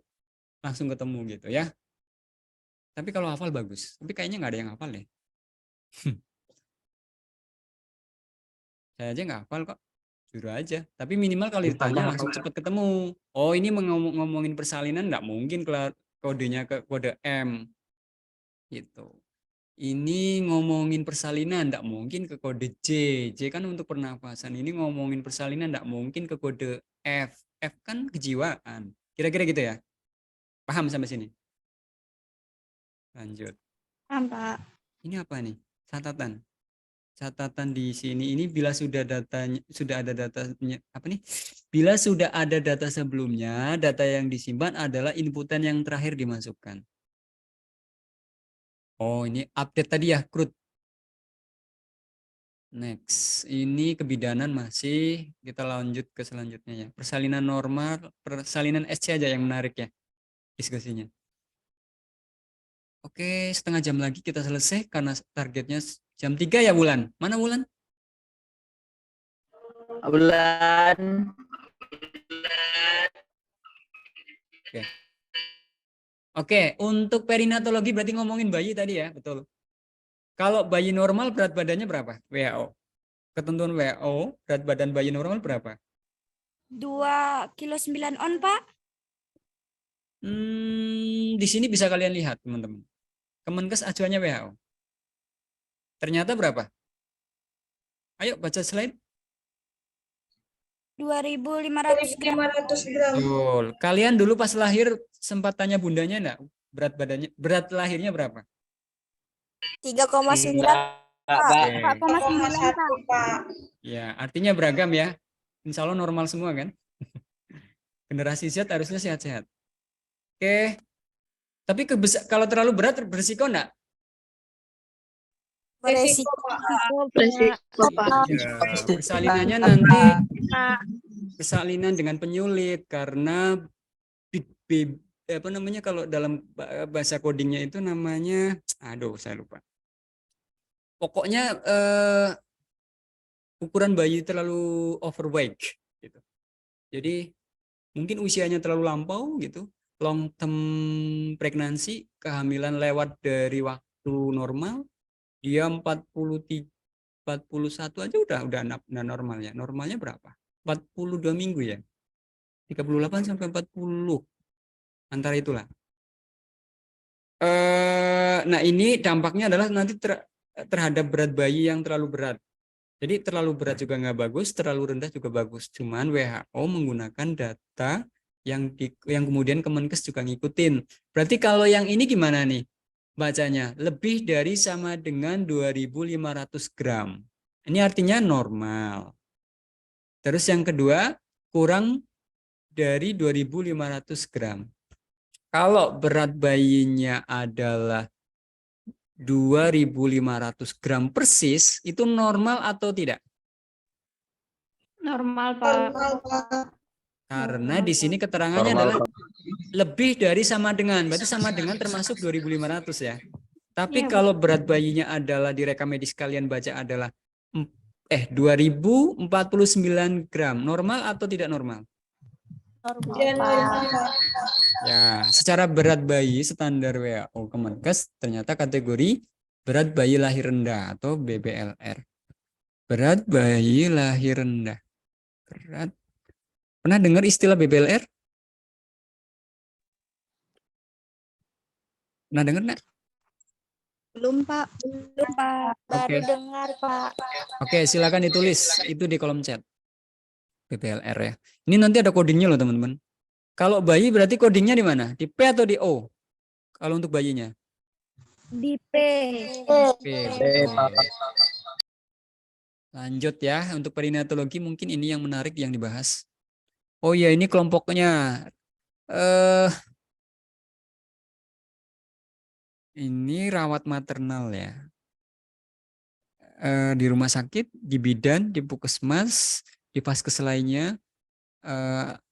langsung ketemu gitu ya. Tapi kalau hafal bagus. Tapi kayaknya nggak ada yang hafal deh. Saya aja nggak hafal kok. Jujur aja. Tapi minimal kalau ditanya langsung cepat ketemu. Oh, ini ngomongin persalinan nggak mungkin kodenya ke kode M. Gitu. Ini ngomongin persalinan nggak mungkin ke kode J. J kan untuk pernafasan. Ini ngomongin persalinan nggak mungkin ke kode F. F kan kejiwaan. Kira-kira gitu ya. Paham sampai sini? Lanjut. Paham, Pak. Ini apa nih? Catatan. Catatan di sini ini bila sudah datanya sudah ada datanya apa nih? Bila sudah ada data sebelumnya, data yang disimpan adalah inputan yang terakhir dimasukkan. Oh, ini update tadi ya, CRUD. Next, ini kebidanan masih, kita lanjut ke selanjutnya ya. Persalinan normal, persalinan SC aja yang menarik ya diskusinya. Oke, setengah jam lagi kita selesai karena targetnya jam 3 ya Wulan. Mana Wulan? bulan Oke, untuk perinatologi berarti ngomongin bayi tadi ya, betul. Kalau bayi normal berat badannya berapa? WHO. Ketentuan WHO, berat badan bayi normal berapa? 2,9 kilo on, Pak. Di sini bisa kalian lihat, teman-teman. Kemenkes acuannya WHO. Ternyata berapa? Ayo baca slide. 2.500 gram. 500 gram. Betul. Kalian dulu pas lahir sempat tanya bundanya enggak? Berat badannya, berat lahirnya berapa? 3,9. Pak. 4,1, Pak. Ya, artinya beragam ya. Insya Allah normal semua kan? Generasi Z harusnya sehat-sehat. Oke. Tapi kalau terlalu berat beresiko enggak? Beresiko, Pak. Ya, persalinannya nanti persalinan dengan penyulit karena apa namanya kalau dalam bahasa codingnya itu namanya, aduh saya lupa. Pokoknya ukuran bayi terlalu overweight gitu. Jadi mungkin usianya terlalu lampau gitu. Long term pregnancy, kehamilan lewat dari waktu normal, dia 41 aja udah normal ya. Normalnya berapa? 42 minggu ya. 38 sampai 40. Antara itulah. Nah, ini dampaknya adalah nanti terhadap berat bayi yang terlalu berat. Jadi terlalu berat juga nggak bagus, terlalu rendah juga bagus. Cuman WHO menggunakan data yang kemudian Kemenkes juga ngikutin. Berarti kalau yang ini gimana nih bacanya? Lebih dari sama dengan 2.500 gram. Ini artinya normal. Terus yang kedua, kurang dari 2.500 gram. Kalau berat bayinya adalah 2.500 gram persis, itu normal atau tidak? Normal, Pak. Karena di sini keterangannya adalah lebih dari sama dengan, berarti sama dengan termasuk 2.500 ya. Tapi Iya, kalau berat bayinya adalah di rekam medis kalian baca adalah 2049 gram. Normal atau tidak normal? Dia normal, Pak. Ya, secara berat bayi standar WHO Kemenkes ternyata kategori berat bayi lahir rendah atau BBLR. Berat bayi lahir rendah. Berat. Pernah dengar istilah BBLR? Pernah dengar nggak? Belum, Pak. Belum, Pak. Baru Oke. dengar, Pak. Oke, silakan ditulis itu di kolom chat. BBLR ya. Ini nanti ada codingnya loh teman-teman. Kalau bayi berarti codingnya di mana? Di P atau di O? Kalau untuk bayinya. Di P. P. Lanjut ya, untuk perinatologi mungkin ini yang menarik yang dibahas. Oh iya, ini kelompoknya. Ini rawat maternal ya. Di rumah sakit, di bidan, di puskesmas, di vaskes lainnya,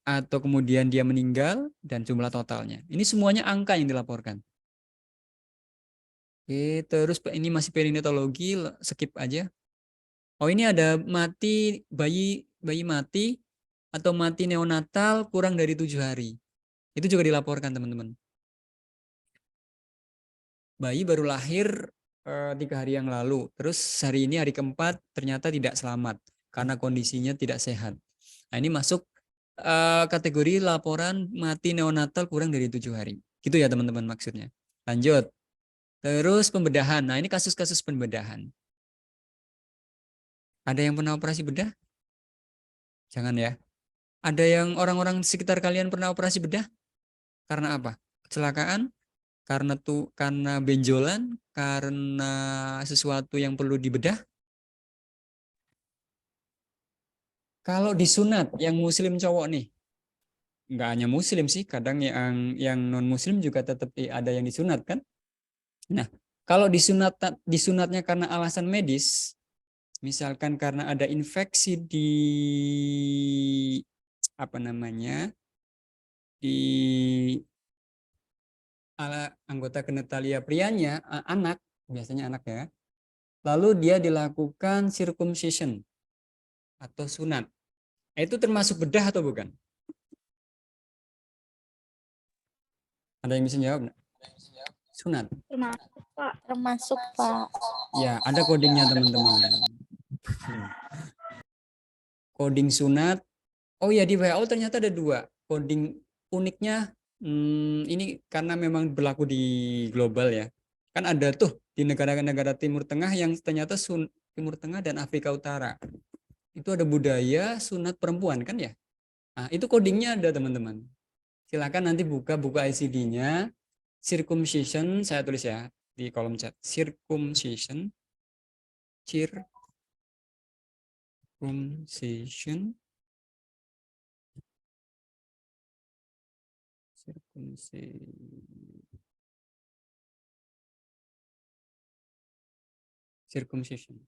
atau kemudian dia meninggal dan jumlah totalnya. Ini semuanya angka yang dilaporkan. Oke, terus ini masih perinatologi, skip aja. Oh ini ada mati bayi mati atau mati neonatal kurang dari 7 hari. Itu juga dilaporkan teman-teman. Bayi baru lahir 3 hari yang lalu. Terus hari ini hari keempat ternyata tidak selamat karena kondisinya tidak sehat. Nah ini masuk kategori laporan mati neonatal kurang dari 7 hari. Gitu ya teman-teman maksudnya. Lanjut. Terus pembedahan. Nah ini kasus-kasus pembedahan. Ada yang pernah operasi bedah? Jangan ya. Ada yang orang-orang di sekitar kalian pernah operasi bedah? Karena apa? Kecelakaan? Karena benjolan? Karena sesuatu yang perlu dibedah? Kalau disunat yang muslim cowok nih, nggak hanya muslim sih, kadang yang non muslim juga tetap ada yang disunat kan? Nah, kalau disunatnya karena alasan medis, misalkan karena ada infeksi di di anggota genitalia prianya, anak, biasanya anak ya. Lalu dia dilakukan circumcision atau sunat. Itu termasuk bedah atau bukan? Ada yang bisa jawab? Sunat. Termasuk, Pak. Termasuk, Pak. Ya, ada codingnya teman-teman. Coding sunat. Oh ya, di WHO ternyata ada 2. Coding uniknya, ini karena memang berlaku di global ya. Kan ada tuh di negara-negara Timur Tengah yang ternyata Timur Tengah dan Afrika Utara. Itu ada budaya sunat perempuan kan ya. Nah, itu codingnya ada teman-teman. Silakan nanti buka buku ICD-nya. Circumcision, saya tulis ya di kolom chat. Circumcision. Circumcision.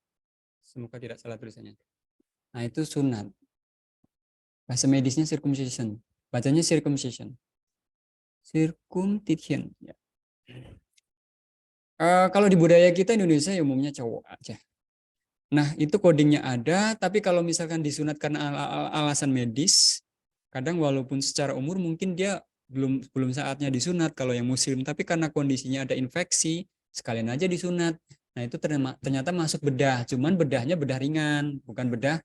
Semoga tidak salah tulisannya. Nah, itu sunat. Bahasa medisnya circumcision. Bacanya circumcision. Circumcision. Ya. Kalau di budaya kita Indonesia ya umumnya cowok aja. Nah, itu codingnya ada, tapi kalau misalkan disunat karena alasan medis, kadang walaupun secara umur mungkin dia belum saatnya disunat kalau yang muslim, tapi karena kondisinya ada infeksi, sekalian aja disunat. Nah, itu ternyata masuk bedah, cuman bedahnya bedah ringan, bukan bedah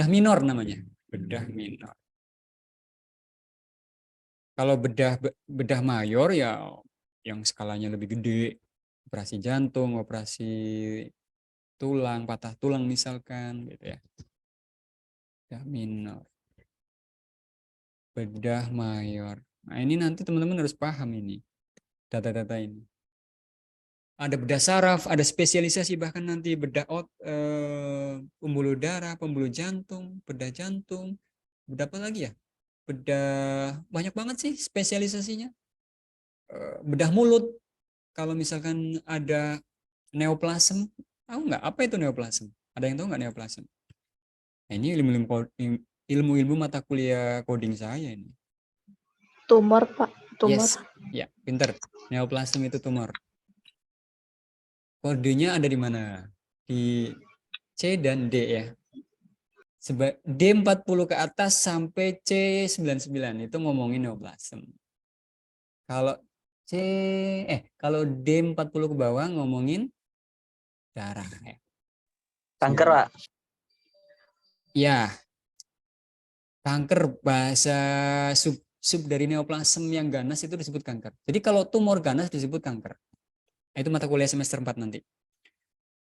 minor namanya. Bedah minor. Kalau bedah mayor ya yang skalanya lebih gede, operasi jantung, operasi tulang, patah tulang misalkan gitu ya. Bedah minor. Bedah mayor. Nah, ini nanti teman-teman harus paham ini. Data-data ini. Ada bedah saraf, ada spesialisasi bahkan nanti bedah pembuluh darah, pembuluh jantung, bedah jantung. Bedah apa lagi ya? Bedah banyak banget sih spesialisasinya. Bedah mulut. Kalau misalkan ada neoplasm, tahu nggak apa itu neoplasm? Ada yang tahu nggak neoplasm? Nah, ini ilmu-ilmu mata kuliah coding saya ini. Tumor, Pak. Tumor. Yes, ya, pinter. Neoplasm itu tumor. Kodenya ada di mana? Di C dan D ya. D40 ke atas sampai C99 itu ngomongin neoplasm. Kalau kalau D40 ke bawah ngomongin darah ya. Kanker, Pak. Ya, kanker bahasa sub dari neoplasm yang ganas itu disebut kanker. Jadi kalau tumor ganas disebut kanker. Itu mata kuliah semester 4 nanti.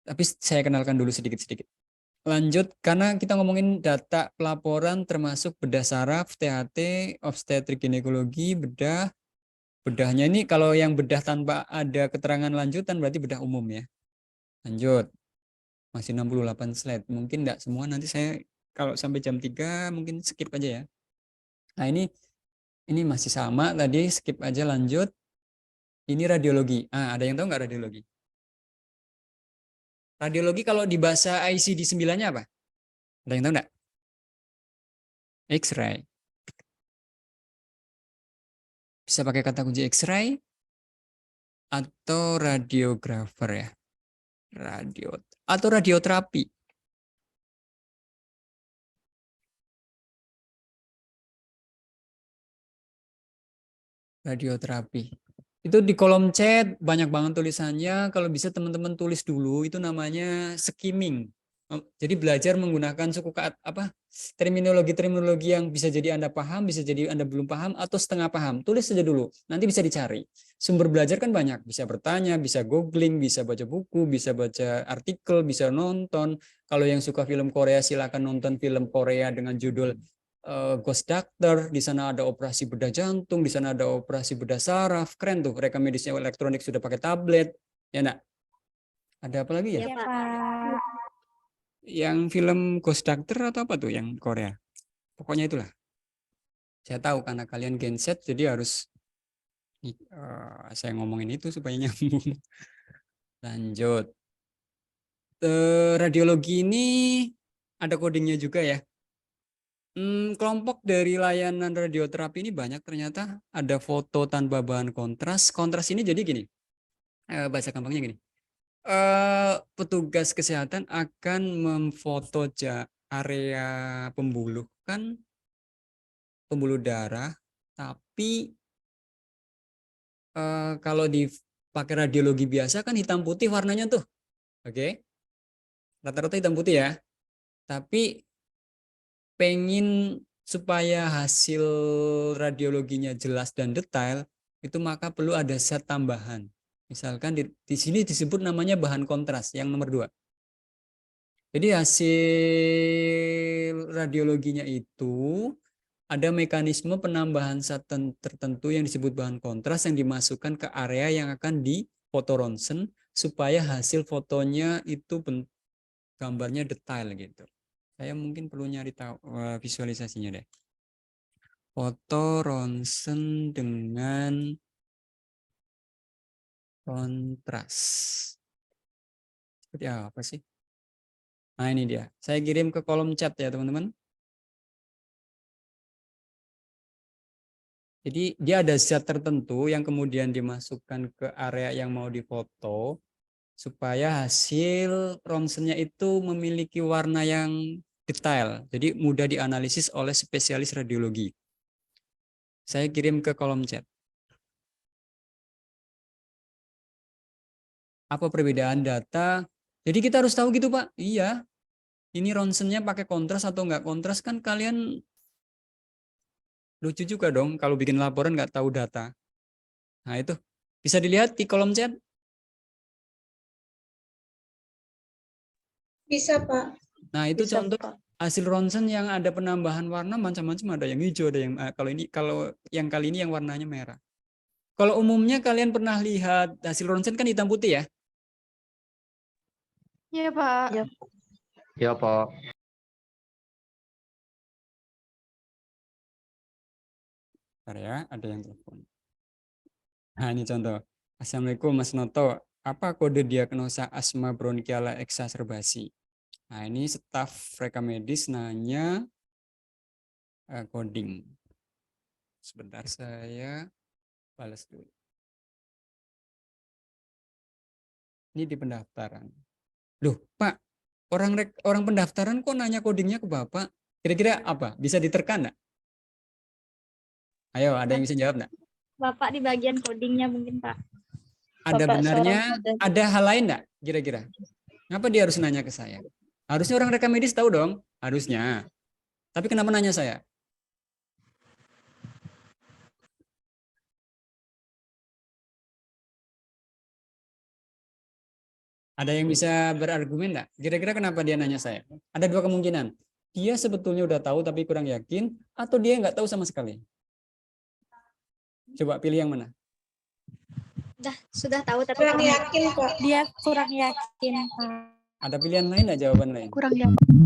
Tapi saya kenalkan dulu sedikit-sedikit. Lanjut, karena kita ngomongin data pelaporan termasuk bedah saraf, THT, obstetrik ginekologi, bedahnya ini kalau yang bedah tanpa ada keterangan lanjutan berarti bedah umum ya. Lanjut. Masih 68 slide. Mungkin enggak semua, nanti saya kalau sampai jam 3 mungkin skip aja ya. Nah, ini masih sama tadi, skip aja lanjut. Ini radiologi. Ada yang tahu nggak radiologi? Radiologi kalau di bahasa ICD 9-nya apa? Ada yang tahu nggak? X-ray. Bisa pakai kata kunci X-ray atau radiografer ya. Atau radioterapi. Radioterapi. Itu di kolom chat banyak banget tulisannya. Kalau bisa teman-teman tulis dulu, itu namanya skimming. Jadi belajar menggunakan terminologi-terminologi yang bisa jadi Anda paham, bisa jadi Anda belum paham, atau setengah paham. Tulis saja dulu, nanti bisa dicari. Sumber belajar kan banyak, bisa bertanya, bisa googling, bisa baca buku, bisa baca artikel, bisa nonton. Kalau yang suka film Korea, silakan nonton film Korea dengan judul Ghost Doctor. Di sana ada operasi bedah jantung, di sana ada operasi bedah saraf. Keren tuh, rekam medisnya elektronik sudah pakai tablet. Ya enggak? Ada apa lagi ya? Iya, Pak. Yang film Ghost Doctor atau apa tuh yang Korea? Pokoknya itulah. Saya tahu karena kalian Gen Z jadi harus saya ngomongin itu supaya nyambung. Lanjut. Radiologi ini ada codingnya juga ya. Kelompok dari layanan radioterapi ini banyak ternyata. Ada foto tanpa bahan kontras. Kontras ini jadi gini. Bahasa gampangnya gini. Petugas kesehatan akan memfoto area pembuluh darah, tapi kalau dipakai radiologi biasa kan hitam putih warnanya tuh, oke? Rata-rata hitam putih ya. Tapi pengen supaya hasil radiologinya jelas dan detail, itu maka perlu ada zat tambahan. Misalkan di sini disebut namanya bahan kontras yang nomor 2. Jadi hasil radiologinya itu ada mekanisme penambahan zat tertentu yang disebut bahan kontras yang dimasukkan ke area yang akan difoto ronsen supaya hasil fotonya itu gambarnya detail gitu. Saya mungkin perlu nyari tahu visualisasinya deh. Foto ronsen dengan kontras. Seperti apa sih? Nah, ini dia. Saya kirim ke kolom chat ya, teman-teman. Jadi dia ada zat tertentu yang kemudian dimasukkan ke area yang mau difoto supaya hasil ronsennya itu memiliki warna yang detail. Jadi mudah dianalisis oleh spesialis radiologi. Saya kirim ke kolom chat. Apa perbedaan data? Jadi kita harus tahu gitu, Pak. Iya. Ini ronsennya pakai kontras atau enggak kontras kan kalian lucu juga dong kalau bikin laporan nggak tahu data. Nah itu bisa dilihat di kolom chat. Bisa, Pak. Nah itu Bisa, contoh Pak. hasil ronsen yang ada penambahan warna macam-macam, ada yang hijau, ada yang kalau yang kali ini yang warnanya merah. Kalau umumnya kalian pernah lihat hasil ronsen kan hitam putih ya? Iya, Pak. Iya. Ya, Pak. Bentar ya, ada yang telepon. Nah ini contoh. Assalamualaikum Mas Noto. Apa kode diagnosa asma bronkiala eksaserbasi? Nah ini staf rekam medis nanya coding. Sebentar saya balas dulu. Ini di pendaftaran. Loh Pak, orang pendaftaran kok nanya codingnya ke Bapak? Kira-kira apa? Bisa diterka nggak? Ayo, ada yang bisa jawab nggak? Bapak di bagian codingnya mungkin Pak. Ada Bapak benarnya, seorang ada hal lain nggak kira-kira? Ngapa dia harus nanya ke saya? Harusnya orang rekam medis tahu dong, harusnya. Tapi kenapa nanya saya? Ada yang bisa berargumen nggak? Kira-kira kenapa dia nanya saya? Ada dua kemungkinan. Dia sebetulnya udah tahu tapi kurang yakin, atau dia nggak tahu sama sekali. Coba pilih yang mana? Sudah tahu tapi kurang kurang yakin Pak. Dia kurang yakin Pak. Ada pilihan lain nggak, jawaban lain? Kurang yakin.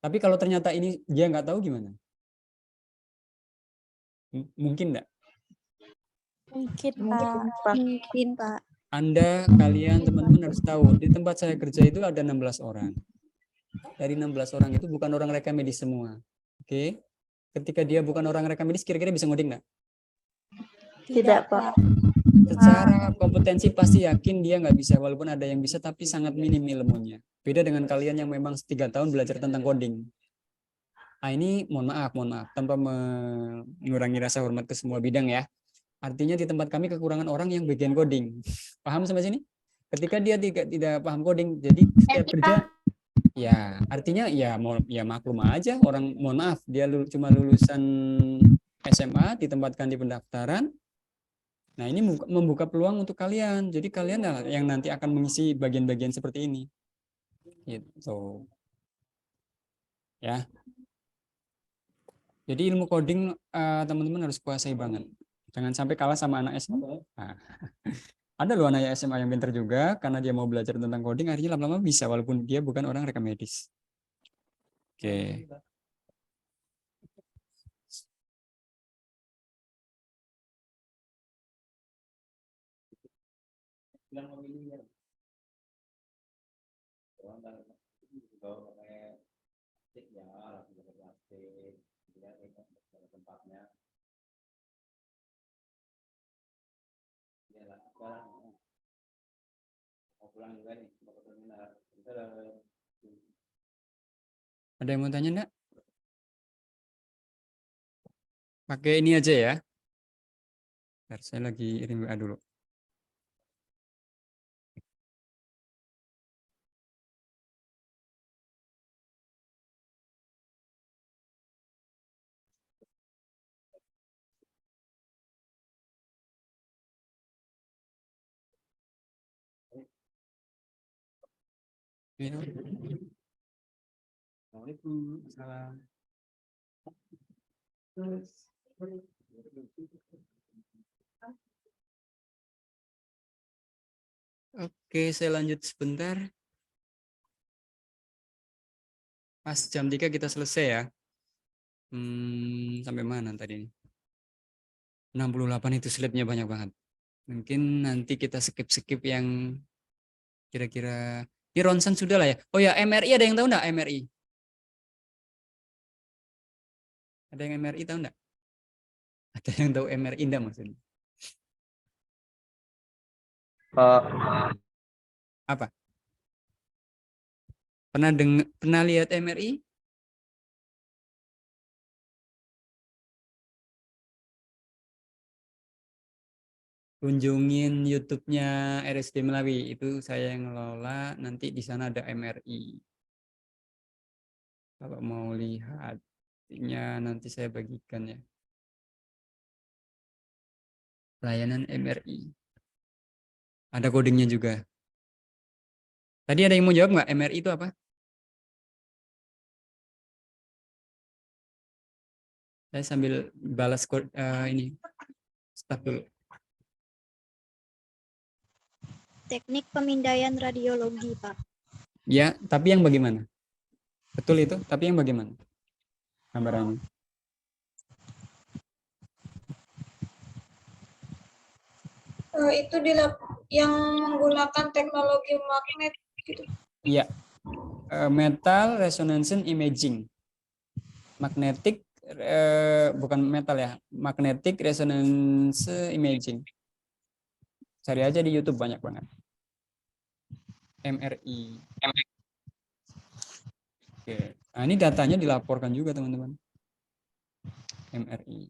Tapi kalau ternyata ini dia nggak tahu gimana? Mungkin nggak? Mungkin Pak. mungkin Pak. Anda, kalian, teman-teman harus tahu, di tempat saya kerja itu ada 16 orang. Dari 16 orang itu bukan orang rekam medis semua. Oke? Ketika dia bukan orang rekam medis, kira-kira bisa ngoding nggak? Tidak Pak. Secara kompetensi pasti yakin dia nggak bisa, walaupun ada yang bisa tapi sangat minim ilmunya. Beda dengan kalian yang memang 3 tahun belajar tentang coding. Nah, ini mohon maaf, tanpa mengurangi rasa hormat ke semua bidang ya. Artinya di tempat kami kekurangan orang yang bagian coding. Paham sampai sini? Ketika dia tidak paham coding, jadi setiap kerja, ya artinya ya maklum aja orang, mohon maaf, dia cuma lulusan SMA, ditempatkan di pendaftaran. Nah, ini membuka peluang untuk kalian. Jadi kalian yang nanti akan mengisi bagian-bagian seperti ini. Gitu. Ya. Jadi ilmu coding teman-teman harus kuasai banget. Jangan sampai kalah sama anak SMA. Nah, ada loh anak SMA yang pintar juga karena dia mau belajar tentang coding, akhirnya lama-lama bisa walaupun dia bukan orang rekam medis. Oke. Ada yang mau tanya enggak? Pakai ini aja ya. Bentar, saya lagi kirim WA dulu. Waalaikumsalam. Oke, saya lanjut sebentar. Pas jam 3 kita selesai ya. Sampai mana tadi ini? 68 itu slide-nya banyak banget. Mungkin nanti kita skip-skip yang kira-kira di ronsen sudah lah ya. Oh ya, MRI ada yang tahu enggak MRI? Ada yang MRI tahu enggak? Ada yang tahu MRI enggak maksudnya? Apa? Pernah lihat MRI? Kunjungin YouTube-nya RSD Melawi, itu saya yang ngelola, nanti di sana ada MRI. Kalau mau lihatnya nanti saya bagikan ya. Layanan MRI. Ada codingnya juga. Tadi ada yang mau jawab nggak? MRI itu apa? Saya sambil balas ini. Stop dulu. Teknik pemindaian radiologi, Pak. Ya, tapi yang bagaimana? Betul itu, tapi yang bagaimana? Gambarannya. Itu yang menggunakan teknologi magnet gitu. Iya. Metal resonance imaging. Magnetic bukan metal ya, magnetic resonance imaging. Cari aja di YouTube banyak banget. MRI. Oke. Nah, ini datanya dilaporkan juga teman-teman. MRI.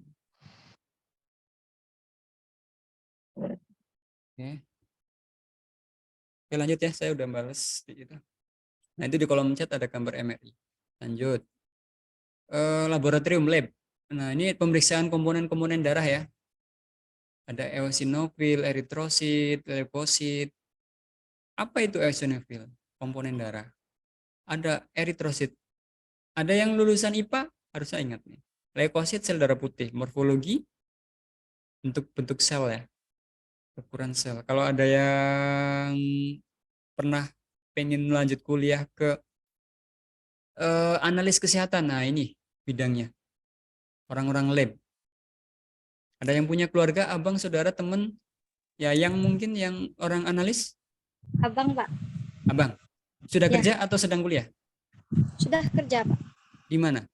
Oke. Oke, lanjut ya, saya udah balas di itu. Nah, itu di kolom chat ada gambar MRI. Lanjut. Laboratorium lab. Nah, ini pemeriksaan komponen-komponen darah ya. Ada eosinofil, eritrosit, leukosit. Apa itu eosinofil? Komponen darah. Ada eritrosit. Ada yang lulusan IPA harusnya ingat nih. Leukosit sel darah putih, morfologi bentuk sel ya. Ukuran sel. Kalau ada yang pernah pengen lanjut kuliah ke analis kesehatan, nah ini bidangnya. Orang-orang lab. Ada yang punya keluarga, abang, saudara, teman, ya yang mungkin yang orang analis? Abang, Pak. Abang, sudah Ya. kerja atau sedang kuliah? Sudah kerja, Pak. Di mana?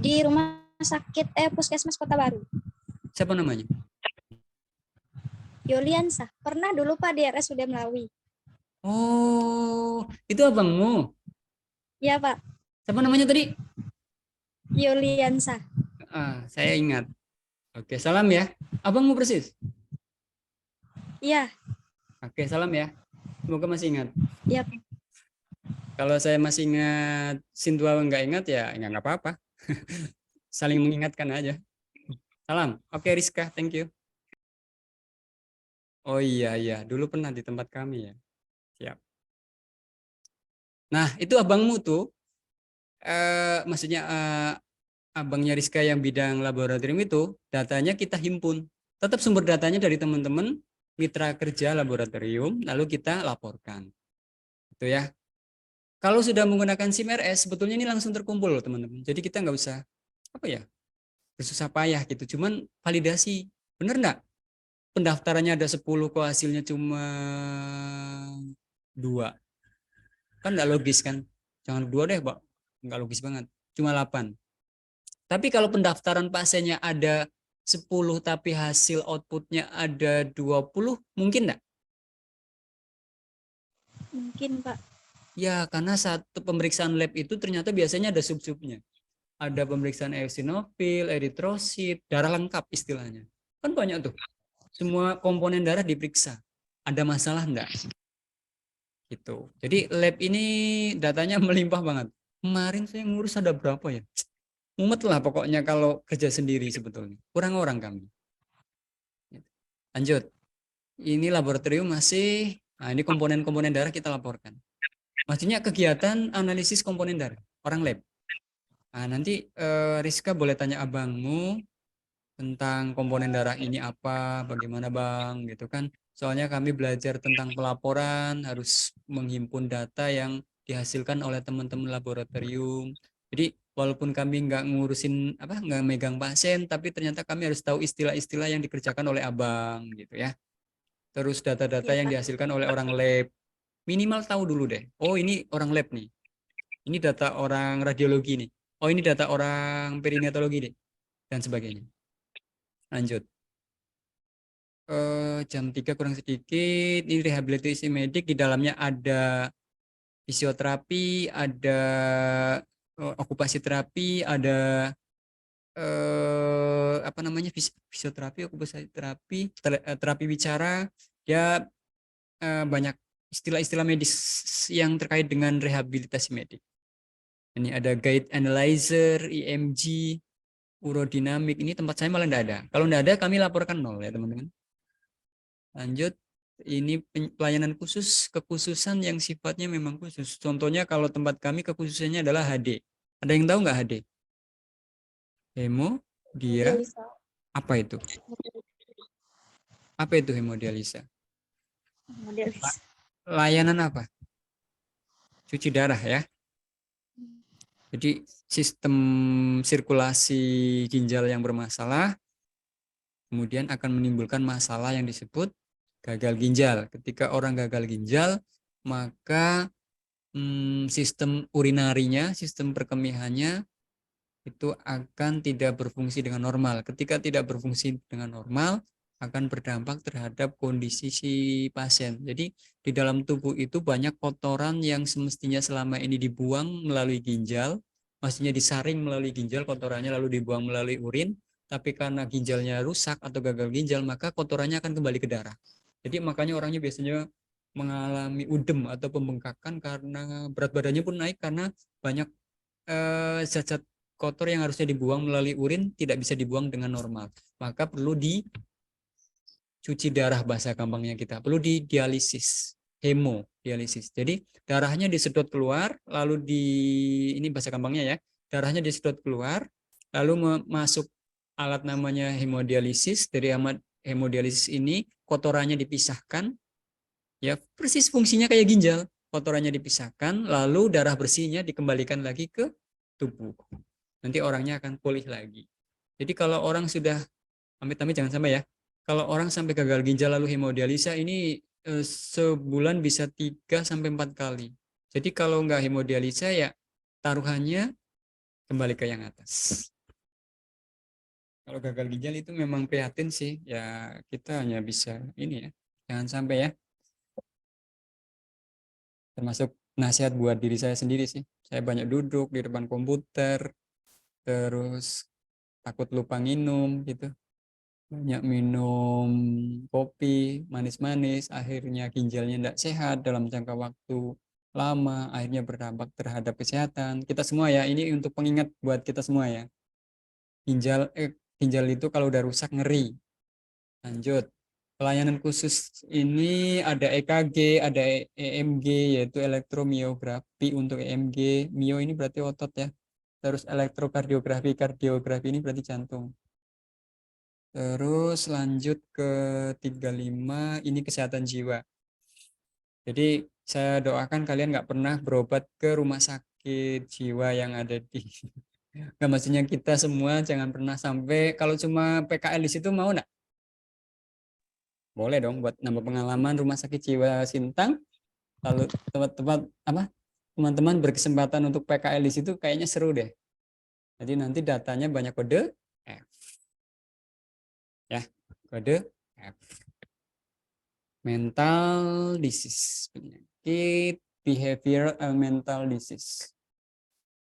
Di rumah sakit Puskesmas Kota Baru. Siapa namanya? Yoliansa. Pernah dulu Pak di RSUD Melawi. Oh, itu abangmu. Iya, Pak. Siapa namanya tadi? Yoliansa. Saya ingat. Oke, salam ya. Abangmu persis? Iya. Oke, salam ya. Semoga masih ingat. Iya. Kalau saya masih ingat, Sintua nggak ingat ya nggak apa-apa. Saling mengingatkan aja. Salam. Oke, Rizka, thank you. Oh iya, dulu pernah di tempat kami ya. Siap. Nah, itu abangmu tuh, maksudnya abangnya Rizka yang bidang laboratorium itu, datanya kita himpun. Tetap sumber datanya dari teman-teman mitra kerja laboratorium, lalu kita laporkan. Itu ya. Kalau sudah menggunakan SIM RS, sebetulnya ini langsung terkumpul loh teman-teman. Jadi kita nggak usah bersusah payah gitu. Cuman validasi, bener nggak? Pendaftarannya ada 10 kok hasilnya cuma 2. Kan nggak logis kan? Jangan 2 deh, Pak. Nggak logis banget. Cuma 8. Tapi kalau pendaftaran pasiennya ada 10 tapi hasil outputnya ada 20, mungkin nggak? Mungkin, Pak. Ya, karena satu pemeriksaan lab itu ternyata biasanya ada sub-subnya. Ada pemeriksaan eosinofil, eritrosit, darah lengkap istilahnya. Kan banyak tuh. Semua komponen darah diperiksa. Ada masalah enggak? Gitu. Jadi lab ini datanya melimpah banget. Kemarin saya ngurus ada berapa ya? Mumet lah pokoknya kalau kerja sendiri sebetulnya. Kurang orang kami. Lanjut. Ini laboratorium masih, nah ini komponen-komponen darah kita laporkan. Maksudnya kegiatan analisis komponen darah, orang lab. Nah, nanti Rizka boleh tanya abangmu tentang komponen darah ini apa, bagaimana bang, gitu kan. Soalnya kami belajar tentang pelaporan, harus menghimpun data yang dihasilkan oleh teman-teman laboratorium. Jadi walaupun kami nggak ngurusin nggak megang pasien, tapi ternyata kami harus tahu istilah-istilah yang dikerjakan oleh abang, gitu ya. Terus data-data yang dihasilkan oleh orang lab, minimal tahu dulu deh. Oh ini orang lab nih, ini data orang radiologi nih. Oh ini data orang perinatologi deh, dan sebagainya. Lanjut. Jam 3 kurang sedikit. Ini rehabilitasi medik. Di dalamnya ada fisioterapi, ada okupasi terapi, ada fisioterapi, okupasi terapi, terapi bicara. Ya banyak istilah-istilah medis yang terkait dengan rehabilitasi medik. Ini ada guide analyzer, EMG, urodinamik. Ini tempat saya malah tidak ada. Kalau tidak ada, kami laporkan 0 ya teman-teman. Lanjut, ini pelayanan khusus, kekhususan yang sifatnya memang khusus. Contohnya kalau tempat kami kekhususannya adalah HD. Ada yang tahu nggak HD? Hemodialisa. Apa itu? Apa itu hemodialisa? Layanan apa? Cuci darah ya. Jadi sistem sirkulasi ginjal yang bermasalah kemudian akan menimbulkan masalah yang disebut gagal ginjal. Ketika orang gagal ginjal, maka sistem urinarinya, sistem perkemihannya itu akan tidak berfungsi dengan normal. Ketika tidak berfungsi dengan normal, akan berdampak terhadap kondisi si pasien. Jadi di dalam tubuh itu banyak kotoran yang semestinya selama ini dibuang melalui ginjal, maksudnya disaring melalui ginjal kotorannya lalu dibuang melalui urin, tapi karena ginjalnya rusak atau gagal ginjal maka kotorannya akan kembali ke darah. Jadi makanya orangnya biasanya mengalami udem atau pembengkakan karena berat badannya pun naik karena banyak zat-zat kotor yang harusnya dibuang melalui urin tidak bisa dibuang dengan normal. Maka perlu dicuci darah bahasa gampangnya kita. Perlu di dialisis, hemodialisis. Jadi darahnya disedot keluar, lalu ini bahasa gampangnya ya, darahnya disedot keluar, lalu masuk alat namanya hemodialisis. Dari hemodialisis ini kotorannya dipisahkan, ya persis fungsinya kayak ginjal. Kotorannya dipisahkan, lalu darah bersihnya dikembalikan lagi ke tubuh. Nanti orangnya akan pulih lagi. Jadi kalau orang sudah, amit-amit jangan sampai ya, kalau orang sampai gagal ginjal lalu hemodialisa ini sebulan bisa 3-4 kali. Jadi kalau nggak hemodialisa ya taruhannya kembali ke yang atas. Kalau gagal ginjal itu memang prihatin sih, ya kita hanya bisa ini ya, jangan sampai ya. Termasuk nasihat buat diri saya sendiri sih. Saya banyak duduk di depan komputer, terus takut lupa minum gitu, banyak minum kopi manis-manis, akhirnya ginjalnya tidak sehat dalam jangka waktu lama, akhirnya berdampak terhadap kesehatan kita semua ya. Ini untuk pengingat buat kita semua ya, ginjal itu kalau udah rusak ngeri. Lanjut, pelayanan khusus ini ada EKG, ada EMG yaitu elektromiografi untuk EMG. Mio ini berarti otot ya. Terus elektrokardiografi, kardiografi ini berarti jantung. Terus lanjut ke 35, ini kesehatan jiwa. Jadi saya doakan kalian nggak pernah berobat ke rumah sakit jiwa yang ada di nggak, maksudnya kita semua jangan pernah sampai, kalau cuma PKL di situ mau nggak? Boleh dong buat nambah pengalaman rumah sakit jiwa Sintang. Lalu teman-teman berkesempatan untuk PKL di situ kayaknya seru deh. Jadi nanti datanya banyak kode F. Ya, kode F. Mental disease, penyakit behavioral mental disease.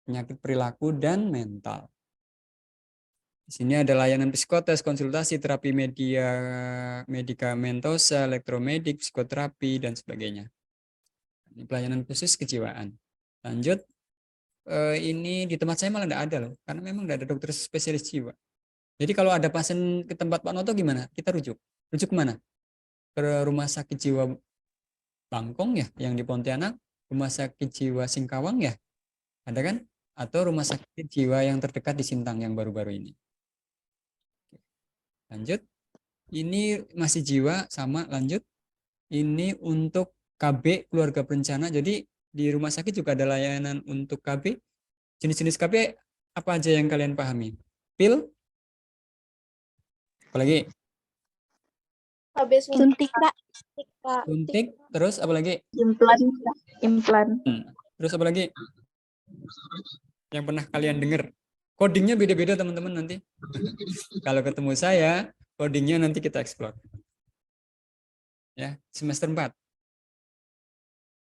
Penyakit perilaku dan mental. Di sini ada layanan psikotes, konsultasi, terapi medikamentosa, elektromedik, psikoterapi dan sebagainya. Ini pelayanan khusus kejiwaan. Lanjut. Ini di tempat saya malah tidak ada loh, karena memang tidak ada dokter spesialis jiwa. Jadi kalau ada pasien ke tempat Pak Noto gimana? Kita rujuk kemana? Ke rumah sakit jiwa Bangkong ya, yang di Pontianak, rumah sakit jiwa Singkawang ya, ada kan? Atau rumah sakit jiwa yang terdekat di Sintang yang baru-baru ini. Lanjut, ini masih jiwa sama, lanjut. Ini untuk KB keluarga berencana, jadi di rumah sakit juga ada layanan untuk KB. Jenis-jenis KB apa aja yang kalian pahami? Pil? Apalagi? Suntik, Pak. Suntik, terus apalagi? Implan. Terus apalagi? Yang pernah kalian dengar? Codingnya beda-beda teman-teman nanti. Kalau ketemu saya, codingnya nanti kita explore. Ya, semester 4.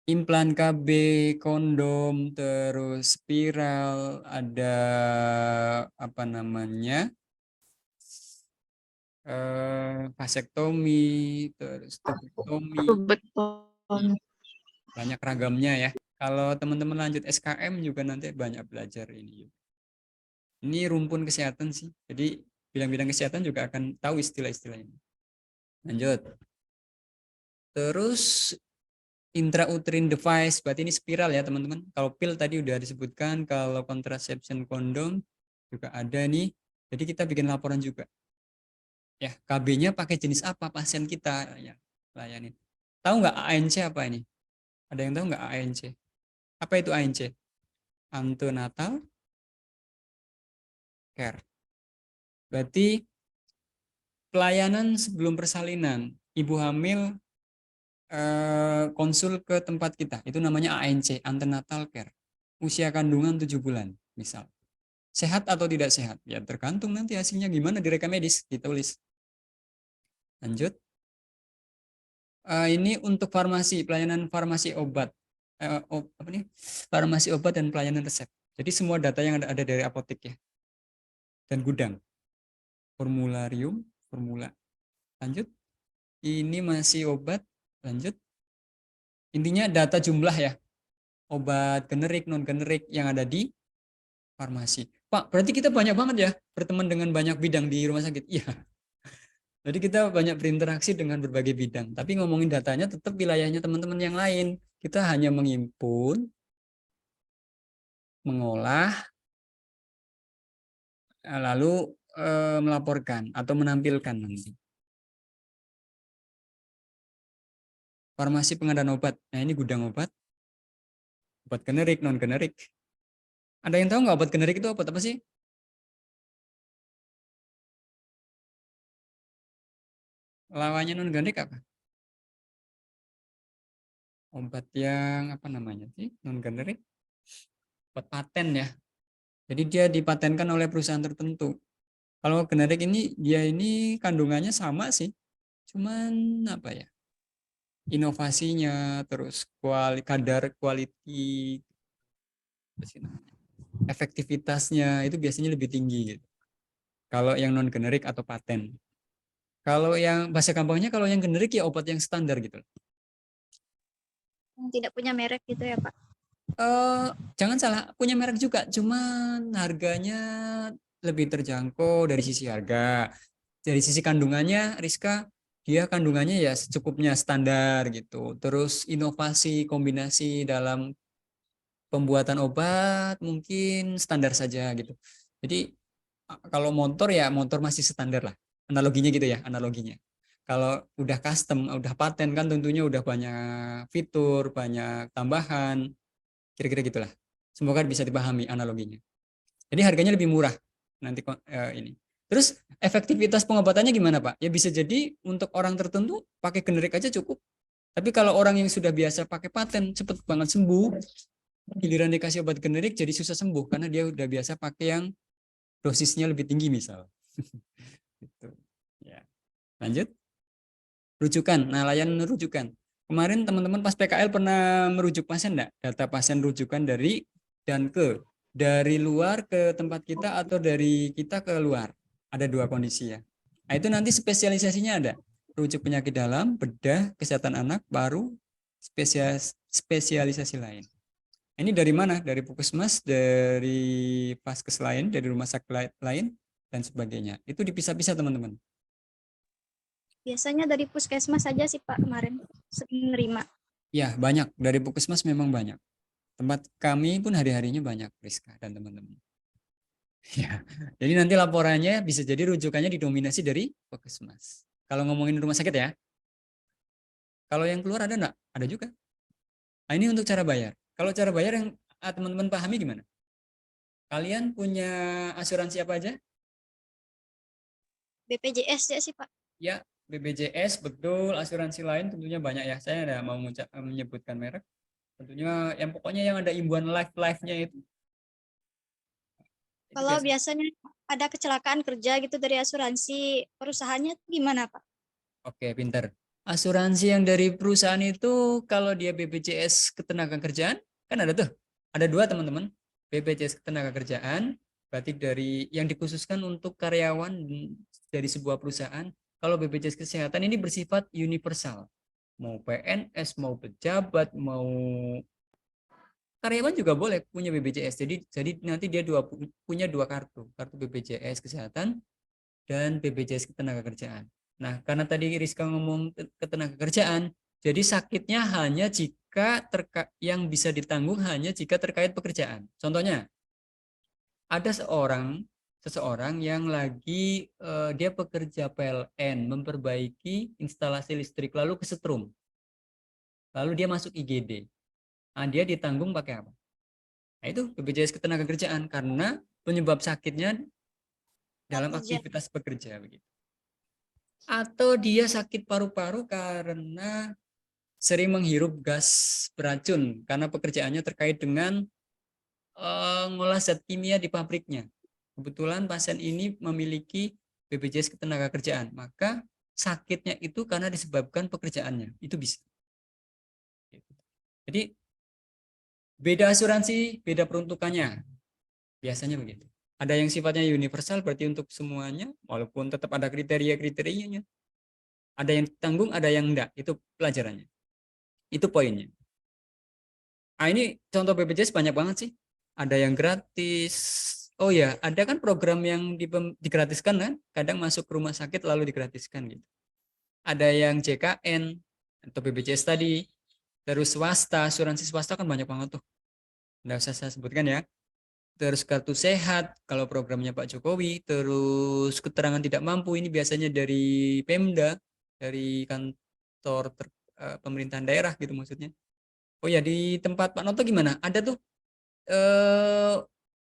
Implan KB, kondom, terus spiral, ada apa namanya, vasektomi, terus tubektomi, banyak ragamnya ya. Kalau teman-teman lanjut SKM juga nanti banyak belajar ini. Ini rumpun kesehatan sih, jadi bidang-bidang kesehatan juga akan tahu istilah-istilah ini. Lanjut. Terus intrauterine device, berarti ini spiral ya teman-teman. Kalau pil tadi udah disebutkan, kalau contraception kondom juga ada nih. Jadi kita bikin laporan juga. Ya, KB-nya pakai jenis apa pasien kita ya layanin. Tahu nggak ANC apa ini? Ada yang tahu nggak ANC? Apa itu ANC? Antenatal care. Berarti pelayanan sebelum persalinan, ibu hamil konsul ke tempat kita, itu namanya ANC, antenatal care. Usia kandungan 7 bulan misal. Sehat atau tidak sehat? Ya tergantung nanti hasilnya gimana di rekam medis ditulis. Lanjut. Ini untuk farmasi, pelayanan farmasi obat. Apa nih? Farmasi obat dan pelayanan resep. Jadi semua data yang ada dari apotek ya. Dan gudang. Formularium, formula. Lanjut. Ini masih obat. Lanjut. Intinya data jumlah ya. Obat generik, non generik yang ada di farmasi. Pak, berarti kita banyak banget ya berteman dengan banyak bidang di rumah sakit. Iya. Jadi kita banyak berinteraksi dengan berbagai bidang. Tapi ngomongin datanya tetap wilayahnya teman-teman yang lain. Kita hanya menghimpun, mengolah, lalu melaporkan atau menampilkan nanti. Farmasi pengadaan obat. Nah ini gudang obat. Obat generik, non generik. Ada yang tahu nggak obat generik itu obat apa sih? Lawannya non generik apa? Obat yang apa namanya sih? Non generik? Obat paten ya. Jadi dia dipatenkan oleh perusahaan tertentu. Kalau generik ini dia ini kandungannya sama sih. Cuman apa ya? Inovasinya terus kadar quality efektivitasnya itu biasanya lebih tinggi gitu. Kalau yang non generik atau paten. Kalau yang bahasa gampangnya kalau yang generik ya obat yang standar gitu. Yang tidak punya merek gitu ya Pak. Jangan salah, punya merek juga, cuman harganya lebih terjangkau dari sisi harga. Dari sisi kandungannya, Rizka, dia kandungannya ya secukupnya standar gitu. Terus inovasi kombinasi dalam pembuatan obat mungkin standar saja gitu. Jadi kalau motor ya motor masih standar lah. Analoginya gitu ya, analoginya. Kalau udah custom, udah paten kan tentunya udah banyak fitur, banyak tambahan. Kira-kira gitulah. Semoga bisa dipahami analoginya. Jadi harganya lebih murah nanti ini. Terus efektivitas pengobatannya gimana Pak? Ya bisa jadi untuk orang tertentu pakai generik aja cukup. Tapi kalau orang yang sudah biasa pakai paten cepet banget sembuh. Giliran dikasih obat generik jadi susah sembuh karena dia udah biasa pakai yang dosisnya lebih tinggi misal. Gitu. Ya. Lanjut. Rujukan. Nah, layanan rujukan. Kemarin teman-teman pas PKL pernah merujuk pasien enggak? Data pasien rujukan dari dan ke. Dari luar ke tempat kita atau dari kita ke luar. Ada dua kondisi ya. Nah, itu nanti spesialisasinya ada. Rujuk penyakit dalam, bedah, kesehatan anak, baru spesialisasi lain. Ini dari mana? Dari puskesmas, dari paskes lain, dari rumah sakit lain, dan sebagainya. Itu dipisah-pisah teman-teman. Biasanya dari puskesmas saja sih Pak kemarin sering nerima. Ya, banyak. Dari puskesmas memang banyak. Tempat kami pun hari-harinya banyak, Rizka dan teman-teman. Ya, jadi nanti laporannya bisa jadi rujukannya didominasi dari puskesmas. Kalau ngomongin rumah sakit ya. Kalau yang keluar ada enggak? Ada juga. Nah, ini untuk cara bayar. Kalau cara bayar yang teman-teman pahami gimana? Kalian punya asuransi apa aja? BPJS ya sih Pak. Ya, BPJS betul, asuransi lain tentunya banyak ya. Saya tidak mau menyebutkan merek. Tentunya yang pokoknya yang ada imbuhan life-nya itu. Kalau biasanya ada kecelakaan kerja gitu dari asuransi perusahaannya gimana Pak? Oke, pinter. Asuransi yang dari perusahaan itu kalau dia BPJS Ketenagakerjaan kan ada tuh. Ada dua teman-teman. BPJS Ketenagakerjaan berarti dari yang dikhususkan untuk karyawan dari sebuah perusahaan. Kalau BPJS Kesehatan ini bersifat universal. Mau PNS, mau pejabat, mau karyawan juga boleh punya BPJS. Jadi nanti dia punya dua kartu BPJS Kesehatan dan BPJS Ketenagakerjaan. Nah, karena tadi Rizka ngomong ketenagakerjaan, jadi sakitnya hanya jika yang bisa ditanggung hanya jika terkait pekerjaan. Contohnya, ada seseorang yang lagi dia pekerja PLN, memperbaiki instalasi listrik lalu kesetrum. Lalu dia masuk IGD. Nah, dia ditanggung pakai apa? Nah, itu BPJS Ketenagakerjaan karena penyebab sakitnya dalam aktivitas bekerja begitu. Atau dia sakit paru-paru karena sering menghirup gas beracun karena pekerjaannya terkait dengan ngolah zat kimia di pabriknya. Kebetulan pasien ini memiliki BPJS Ketenagakerjaan, maka sakitnya itu karena disebabkan pekerjaannya. Itu bisa. Jadi beda asuransi, beda peruntukannya. Biasanya begitu. Ada yang sifatnya universal berarti untuk semuanya, walaupun tetap ada kriteria-kriterianya. Ada yang tanggung, ada yang enggak. Itu pelajarannya. Itu poinnya. Ah, ini contoh BPJS banyak banget sih. Ada yang gratis. Oh ya, ada kan program yang digratiskan kan? Kadang masuk ke rumah sakit lalu digratiskan gitu. Ada yang JKN atau BPJS tadi. Terus swasta, asuransi swasta kan banyak banget tuh. Nggak usah saya sebutkan ya. Terus kartu sehat kalau programnya Pak Jokowi. Terus keterangan tidak mampu ini biasanya dari Pemda, dari kantor pemerintahan daerah gitu maksudnya. Oh ya, di tempat Pak Noto gimana? Ada tuh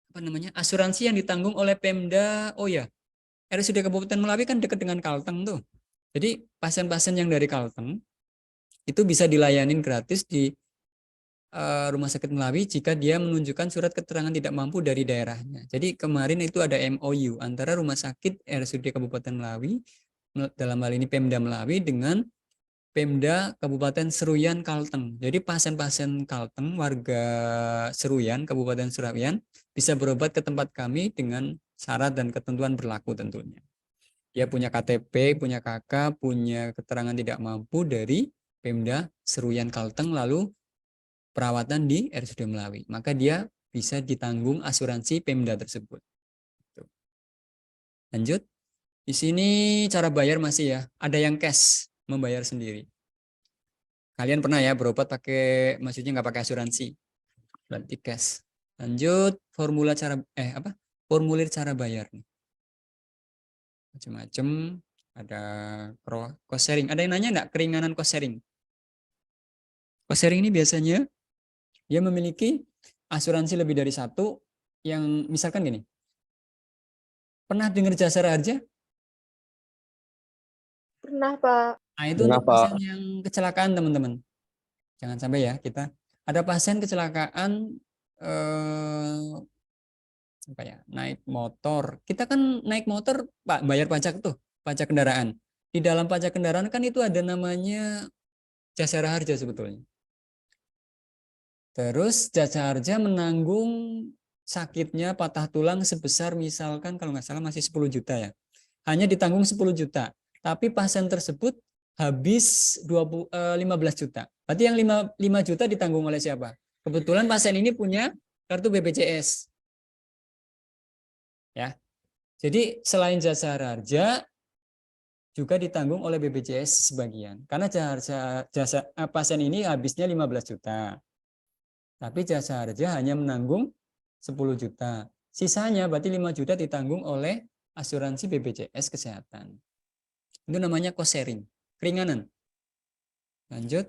apa namanya, asuransi yang ditanggung oleh Pemda. Oh ya, RSUD Kabupaten Melawi kan dekat dengan Kalteng tuh. Jadi pasien-pasien yang dari Kalteng itu bisa dilayanin gratis di Rumah Sakit Melawi jika dia menunjukkan surat keterangan tidak mampu dari daerahnya. Jadi kemarin itu ada MOU antara Rumah Sakit RSUD Kabupaten Melawi, dalam hal ini Pemda Melawi, dengan Pemda Kabupaten Seruyan Kalteng. Jadi pasien-pasien Kalteng, warga Seruyan, Kabupaten Seruyan, bisa berobat ke tempat kami dengan syarat dan ketentuan berlaku tentunya. Dia punya KTP, punya KK, punya keterangan tidak mampu dari Pemda Seruyan Kalteng, lalu perawatan di RSUD Melawi. Maka dia bisa ditanggung asuransi Pemda tersebut. Lanjut. Di sini cara bayar masih ya, ada yang cash, membayar sendiri. Kalian pernah ya berobat pakai, maksudnya nggak pakai asuransi, berarti cash. Lanjut, formulir cara bayar nih. Macam-macam, ada cost sharing. Ada yang nanya nggak keringanan cost sharing? Cost sharing ini biasanya dia memiliki asuransi lebih dari satu, yang misalkan gini. Pernah dengar Jasara Harja? Pernah, Pak. Nah, itu untuk pasien yang kecelakaan, teman-teman. Jangan sampai ya kita ada pasien kecelakaan naik motor. Kita kan naik motor, Pak, bayar pajak tuh, pajak kendaraan. Di dalam pajak kendaraan kan itu ada namanya Jasara Harja sebetulnya. Terus Jasara Harja menanggung sakitnya patah tulang sebesar misalkan kalau nggak salah masih 10 juta ya. Hanya ditanggung 10 juta. Tapi pasien tersebut habis 15 juta. Berarti yang 5 juta ditanggung oleh siapa? Kebetulan pasien ini punya kartu BPJS. Ya. Jadi selain Jasara Harja juga ditanggung oleh BPJS sebagian. Karena pasien ini habisnya 15 juta. Tapi Jasara Harja hanya menanggung 10 juta. Sisanya berarti 5 juta ditanggung oleh asuransi BPJS Kesehatan. Itu namanya cost sharing, keringanan. Lanjut,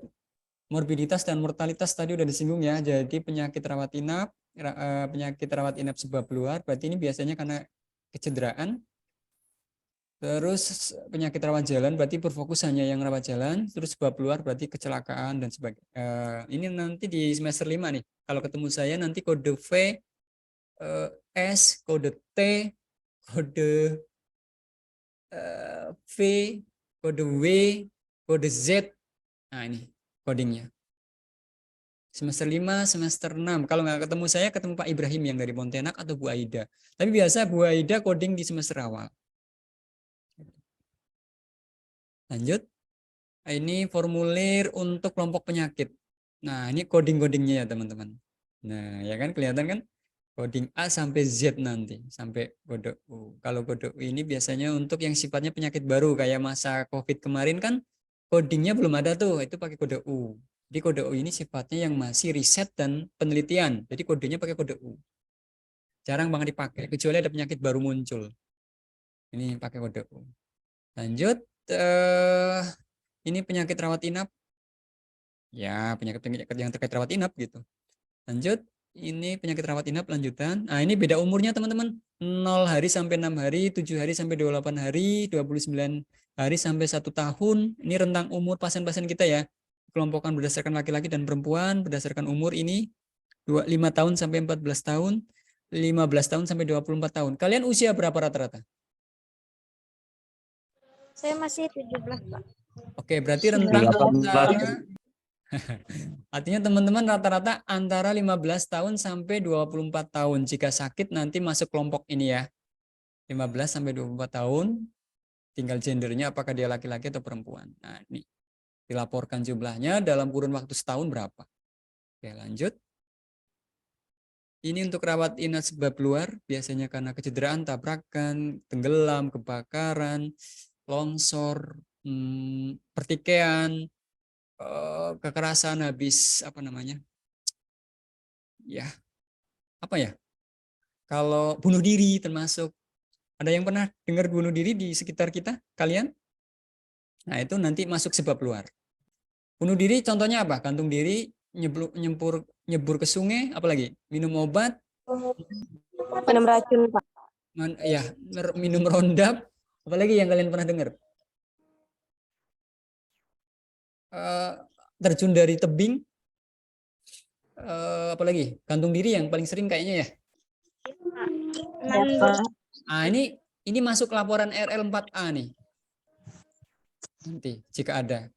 morbiditas dan mortalitas tadi udah disinggung ya. Jadi penyakit rawat inap sebab luar, berarti ini biasanya karena kecederaan. Terus penyakit rawat jalan berarti berfokus hanya yang rawat jalan. Terus sebab luar berarti kecelakaan dan sebagainya. Ini nanti di semester 5 nih. Kalau ketemu saya nanti kode V, S, kode T, kode V, kode W, kode Z. Nah ini codingnya. Semester 5, semester 6. Kalau nggak ketemu saya, ketemu Pak Ibrahim yang dari Pontianak atau Bu Aida. Tapi biasa Bu Aida coding di semester awal. Lanjut. Ini formulir untuk kelompok penyakit. Nah, ini coding-codingnya ya teman-teman. Nah, ya kan kelihatan kan? Coding A sampai Z nanti, sampai kode U. Kalau kode U ini biasanya untuk yang sifatnya penyakit baru, kayak masa COVID kemarin kan codingnya belum ada tuh, itu pakai kode U. Jadi kode U ini sifatnya yang masih riset dan penelitian, jadi kodenya pakai kode U. Jarang banget dipakai, kecuali ada penyakit baru muncul. Ini pakai kode U. Lanjut, ini penyakit rawat inap. Ya, penyakit yang terkait rawat inap gitu. Lanjut, ini penyakit rawat inap lanjutan. Nah, ini beda umurnya teman-teman. 0 hari sampai 6 hari, 7 hari sampai 28 hari, 29 hari sampai 1 tahun. Ini rentang umur pasien-pasien kita ya. Kelompokan berdasarkan laki-laki dan perempuan, berdasarkan umur ini 5 tahun sampai 14 tahun, 15 tahun sampai 24 tahun. Kalian usia berapa rata-rata? Saya masih 17, Pak. Oke, berarti rentang 18. antara artinya teman-teman rata-rata antara 15 tahun sampai 24 tahun. Jika sakit nanti masuk kelompok ini ya. 15 sampai 24 tahun, tinggal gendernya apakah dia laki-laki atau perempuan. Nah, ini dilaporkan jumlahnya dalam kurun waktu setahun berapa. Oke, lanjut. Ini untuk rawat inap sebab luar, biasanya karena kecederaan, tabrakan, tenggelam, kebakaran, longsor, pertikaian, kekerasan habis apa namanya? Ya, apa ya? Kalau bunuh diri termasuk. Ada yang pernah dengar bunuh diri di sekitar kita? Kalian? Nah, itu nanti masuk sebab luar. Bunuh diri contohnya apa? Gantung diri, nyebur ke sungai, apalagi? Minum obat, Minum racun, Pak. ya, minum rondap, apalagi yang kalian pernah dengar? Terjun dari tebing, apalagi? Gantung diri yang paling sering kayaknya ya. Ah, ini masuk laporan RL4A nih. Nanti jika ada.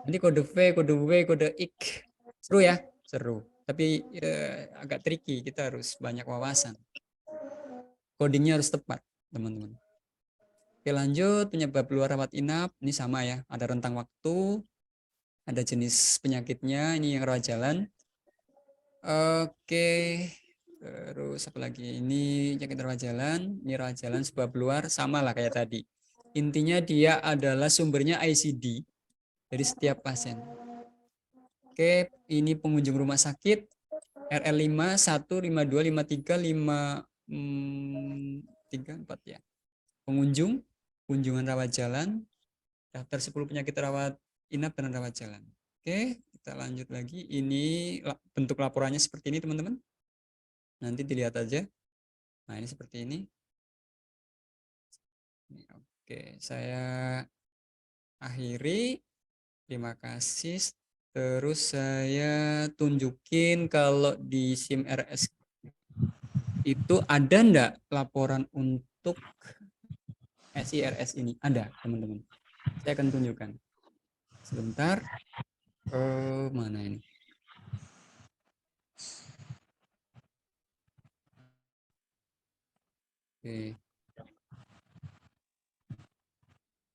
Nanti kode V, kode W, kode IK. Seru ya? Seru. Tapi agak tricky, kita harus banyak wawasan. Codingnya harus tepat, teman-teman. Oke, lanjut. Penyebab luar rawat inap, ini sama ya. Ada rentang waktu, ada jenis penyakitnya, ini yang rawat jalan. Oke, terus apa lagi? Ini penyakit rawat jalan, ini rawat jalan sebab luar, sama lah kayak tadi. Intinya dia adalah sumbernya ICD dari setiap pasien. Oke, ini pengunjung rumah sakit RL5 1 52 53 5 3 4 ya. Pengunjung, kunjungan rawat jalan, daftar 10 penyakit rawat inap dan rawat jalan. Oke, kita lanjut lagi. Ini bentuk laporannya seperti ini, teman-teman. Nanti dilihat aja. Nah, ini seperti ini. Oke, saya akhiri. Terima kasih. Terus saya tunjukin kalau di SIM RS itu ada enggak laporan untuk SIRS ini? Ada, teman-teman. Saya akan tunjukkan. Sebentar. Mana ini? Oke.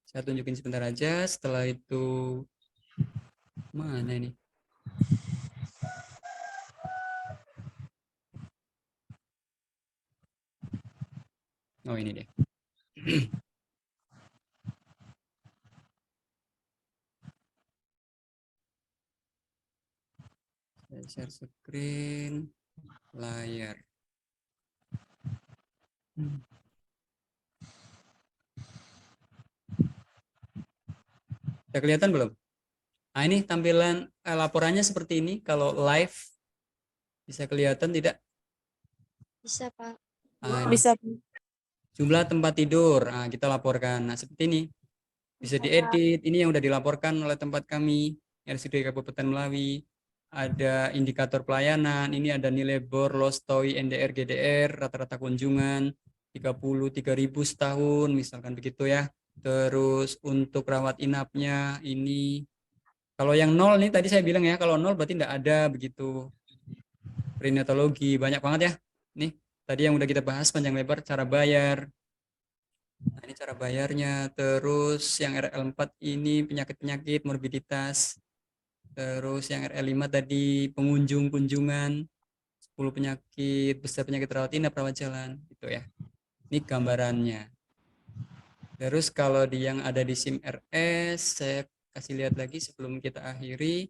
Saya tunjukin sebentar aja. Setelah itu mana ini? Oh, ini deh. Saya share screen layar. Sudah kelihatan belum? Nah, ini tampilan laporannya seperti ini. Kalau live bisa kelihatan tidak? Bisa, Pak. Nah, ini. Bisa. Jumlah tempat tidur. Nah, kita laporkan. Nah, seperti ini. Bisa diedit. Ini yang sudah dilaporkan oleh tempat kami, RSUD Kabupaten Melawi. Ada indikator pelayanan. Ini ada nilai BOR, LOSTOI, NDR, GDR, rata-rata kunjungan 33.000 setahun, misalkan begitu ya. Terus untuk rawat inapnya ini, kalau yang 0 nih tadi saya bilang ya, kalau 0 berarti tidak ada begitu. Perinatologi banyak banget ya. Nih tadi yang udah kita bahas panjang lebar, cara bayar. Nah, ini cara bayarnya. Terus yang RL4 ini penyakit-penyakit, morbiditas. Terus yang RL5 tadi pengunjung, kunjungan, 10 penyakit, besar penyakit rawat inap, rawat jalan, gitu ya. Ini gambarannya. Terus kalau di yang ada di SIM RS, saya kasih lihat lagi sebelum kita akhiri.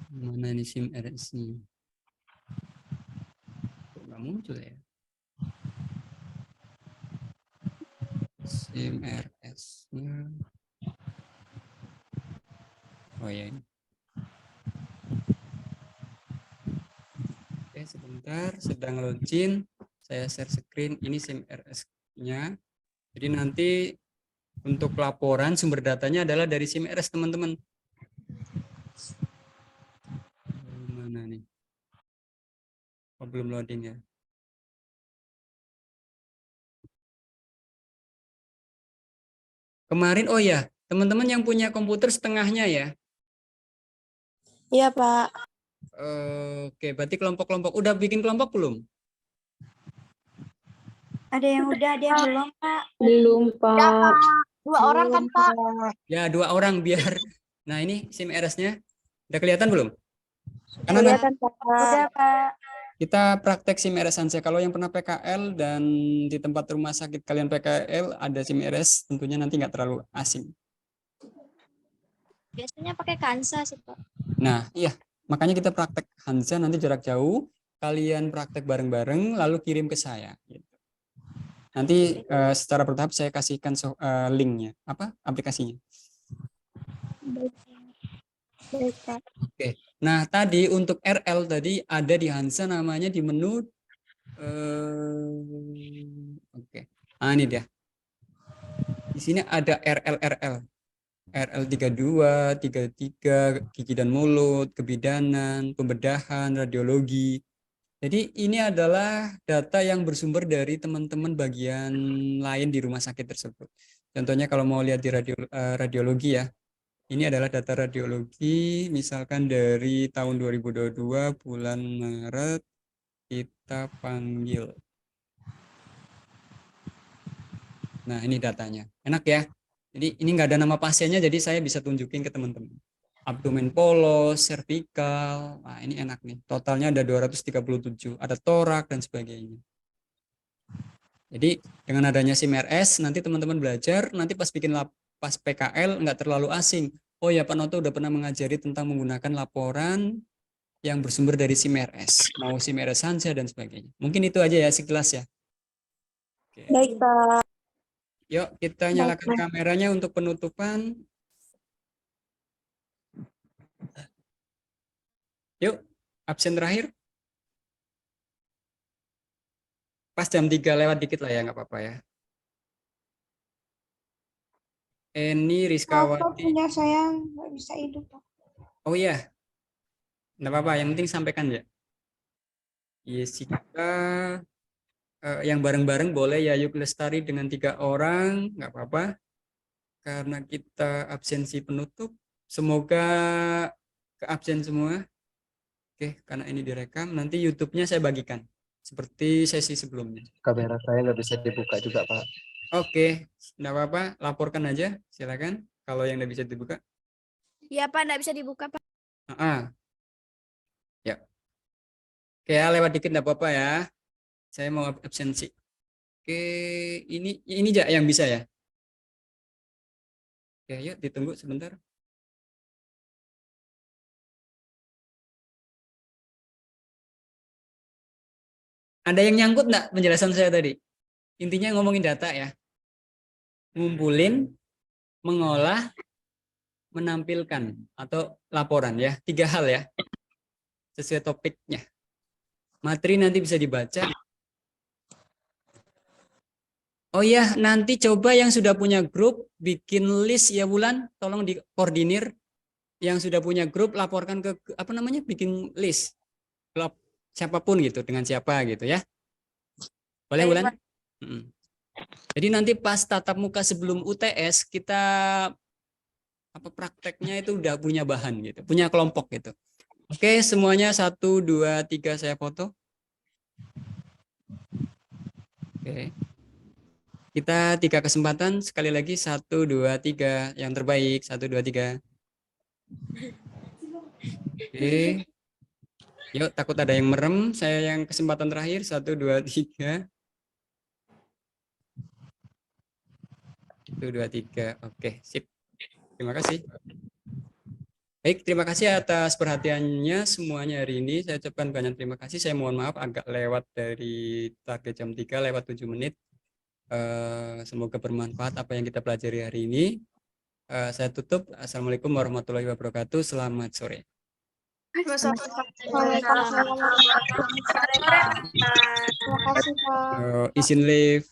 Mana ini SIM RS-nya? Kok nggak muncul ya? SIM RS-nya. Oh ya ini. Oke, sebentar, sedang login. Saya share screen. Ini SIM RS-nya. Jadi nanti untuk laporan sumber datanya adalah dari SIM RS, teman-teman. Mana nih? Oh, belum loading ya. Kemarin, oh ya, teman-teman yang punya komputer setengahnya ya. Iya, Pak. Oke, berarti kelompok-kelompok. Udah bikin kelompok belum? Ada yang udah, ada yang belum, Pak. Belum, Pak. 2 orang kan, Pak? Ya, 2 orang biar. Nah, ini SIM RS-nya. Udah kelihatan belum? Karena nanti Kelihatan, Pak. Udah, Pak. kita praktek SIM RS saja. Kalau yang pernah PKL dan di tempat rumah sakit kalian PKL ada SIM RS, tentunya nanti nggak terlalu asing. Biasanya pakai Kansa sih, Pak. Nah, iya. Makanya kita praktek Hansa nanti jarak jauh. Kalian praktek bareng-bareng, lalu kirim ke saya. Gitu. Nanti secara bertahap saya kasihkan linknya, aplikasinya. Baik, Pak. Oke. Nah, tadi untuk RL tadi ada di Hansa namanya di menu. Oke. Ah, ini dia. Di sini ada RL. RL32, 33, gigi dan mulut, kebidanan, pembedahan, radiologi. Jadi ini adalah data yang bersumber dari teman-teman bagian lain di rumah sakit tersebut. Contohnya kalau mau lihat di radiologi ya, ini adalah data radiologi misalkan dari tahun 2022 bulan Maret kita panggil. Nah ini datanya, enak ya. Jadi ini nggak ada nama pasiennya, jadi saya bisa tunjukin ke teman-teman. Abdomen polos, servikal, nah ini enak nih. Totalnya ada 237, ada torak dan sebagainya. Jadi dengan adanya SIM RS, nanti teman-teman belajar, nanti pas bikin pas PKL nggak terlalu asing. Oh ya Pak Noto udah pernah mengajari tentang menggunakan laporan yang bersumber dari SIM RS, mau SIM RS Hansa dan sebagainya. Mungkin itu aja ya sekilas ya. Oke. Baik, Pak. Yuk kita nyalakan kameranya untuk penutupan. Yuk, absen terakhir. Pas jam 3 lewat dikit lah ya, nggak apa-apa ya. Eni Rizkawati. punya saya nggak bisa hidup, Pak. Oh iya, nggak apa-apa. Yang penting sampaikan ya. Jessica, yang bareng-bareng boleh ya. Yuk Lestari dengan 3 orang, nggak apa-apa. Karena kita absensi penutup. Semoga keabsen semua. Oke, karena ini direkam, nanti YouTube-nya saya bagikan seperti sesi sebelumnya. Kamera saya nggak bisa dibuka juga, Pak. Oke, enggak apa-apa, laporkan aja, silakan. Kalau yang nggak bisa dibuka. Iya, Pak, nggak bisa dibuka, Pak. Ya. Oke, ya, lewat dikit enggak apa-apa ya. Saya mau absensi. Oke, ini aja yang bisa ya. Oke, yuk ditunggu sebentar. Ada yang nyangkut enggak penjelasan saya tadi? Intinya ngomongin data ya. Ngumpulin, mengolah, menampilkan atau laporan ya. 3 hal ya. Sesuai topiknya. Materi nanti bisa dibaca. Oh ya, nanti coba yang sudah punya grup bikin list ya Wulan, tolong dikoordinir. Yang sudah punya grup laporkan ke bikin list. Klub siapapun gitu, dengan siapa gitu ya. Boleh Wulan? Jadi nanti pas tatap muka sebelum UTS kita prakteknya itu udah punya bahan gitu, punya kelompok gitu. Oke, semuanya 1, 2, 3 saya foto. Oke. Kita 3 kesempatan, sekali lagi 1, 2, 3, yang terbaik 1, 2, 3. Oke. Yuk, takut ada yang merem, saya yang kesempatan terakhir 1, 2, 3. 1, 2, 3. Oke, sip. Terima kasih. Baik, terima kasih atas perhatiannya semuanya hari ini. Saya ucapkan banyak terima kasih. Saya mohon maaf agak lewat dari target jam 3, lewat 7 menit. Semoga bermanfaat apa yang kita pelajari hari ini. Saya tutup. Assalamualaikum warahmatullahi wabarakatuh. Selamat sore. Terima kasih, Pak. Izin live.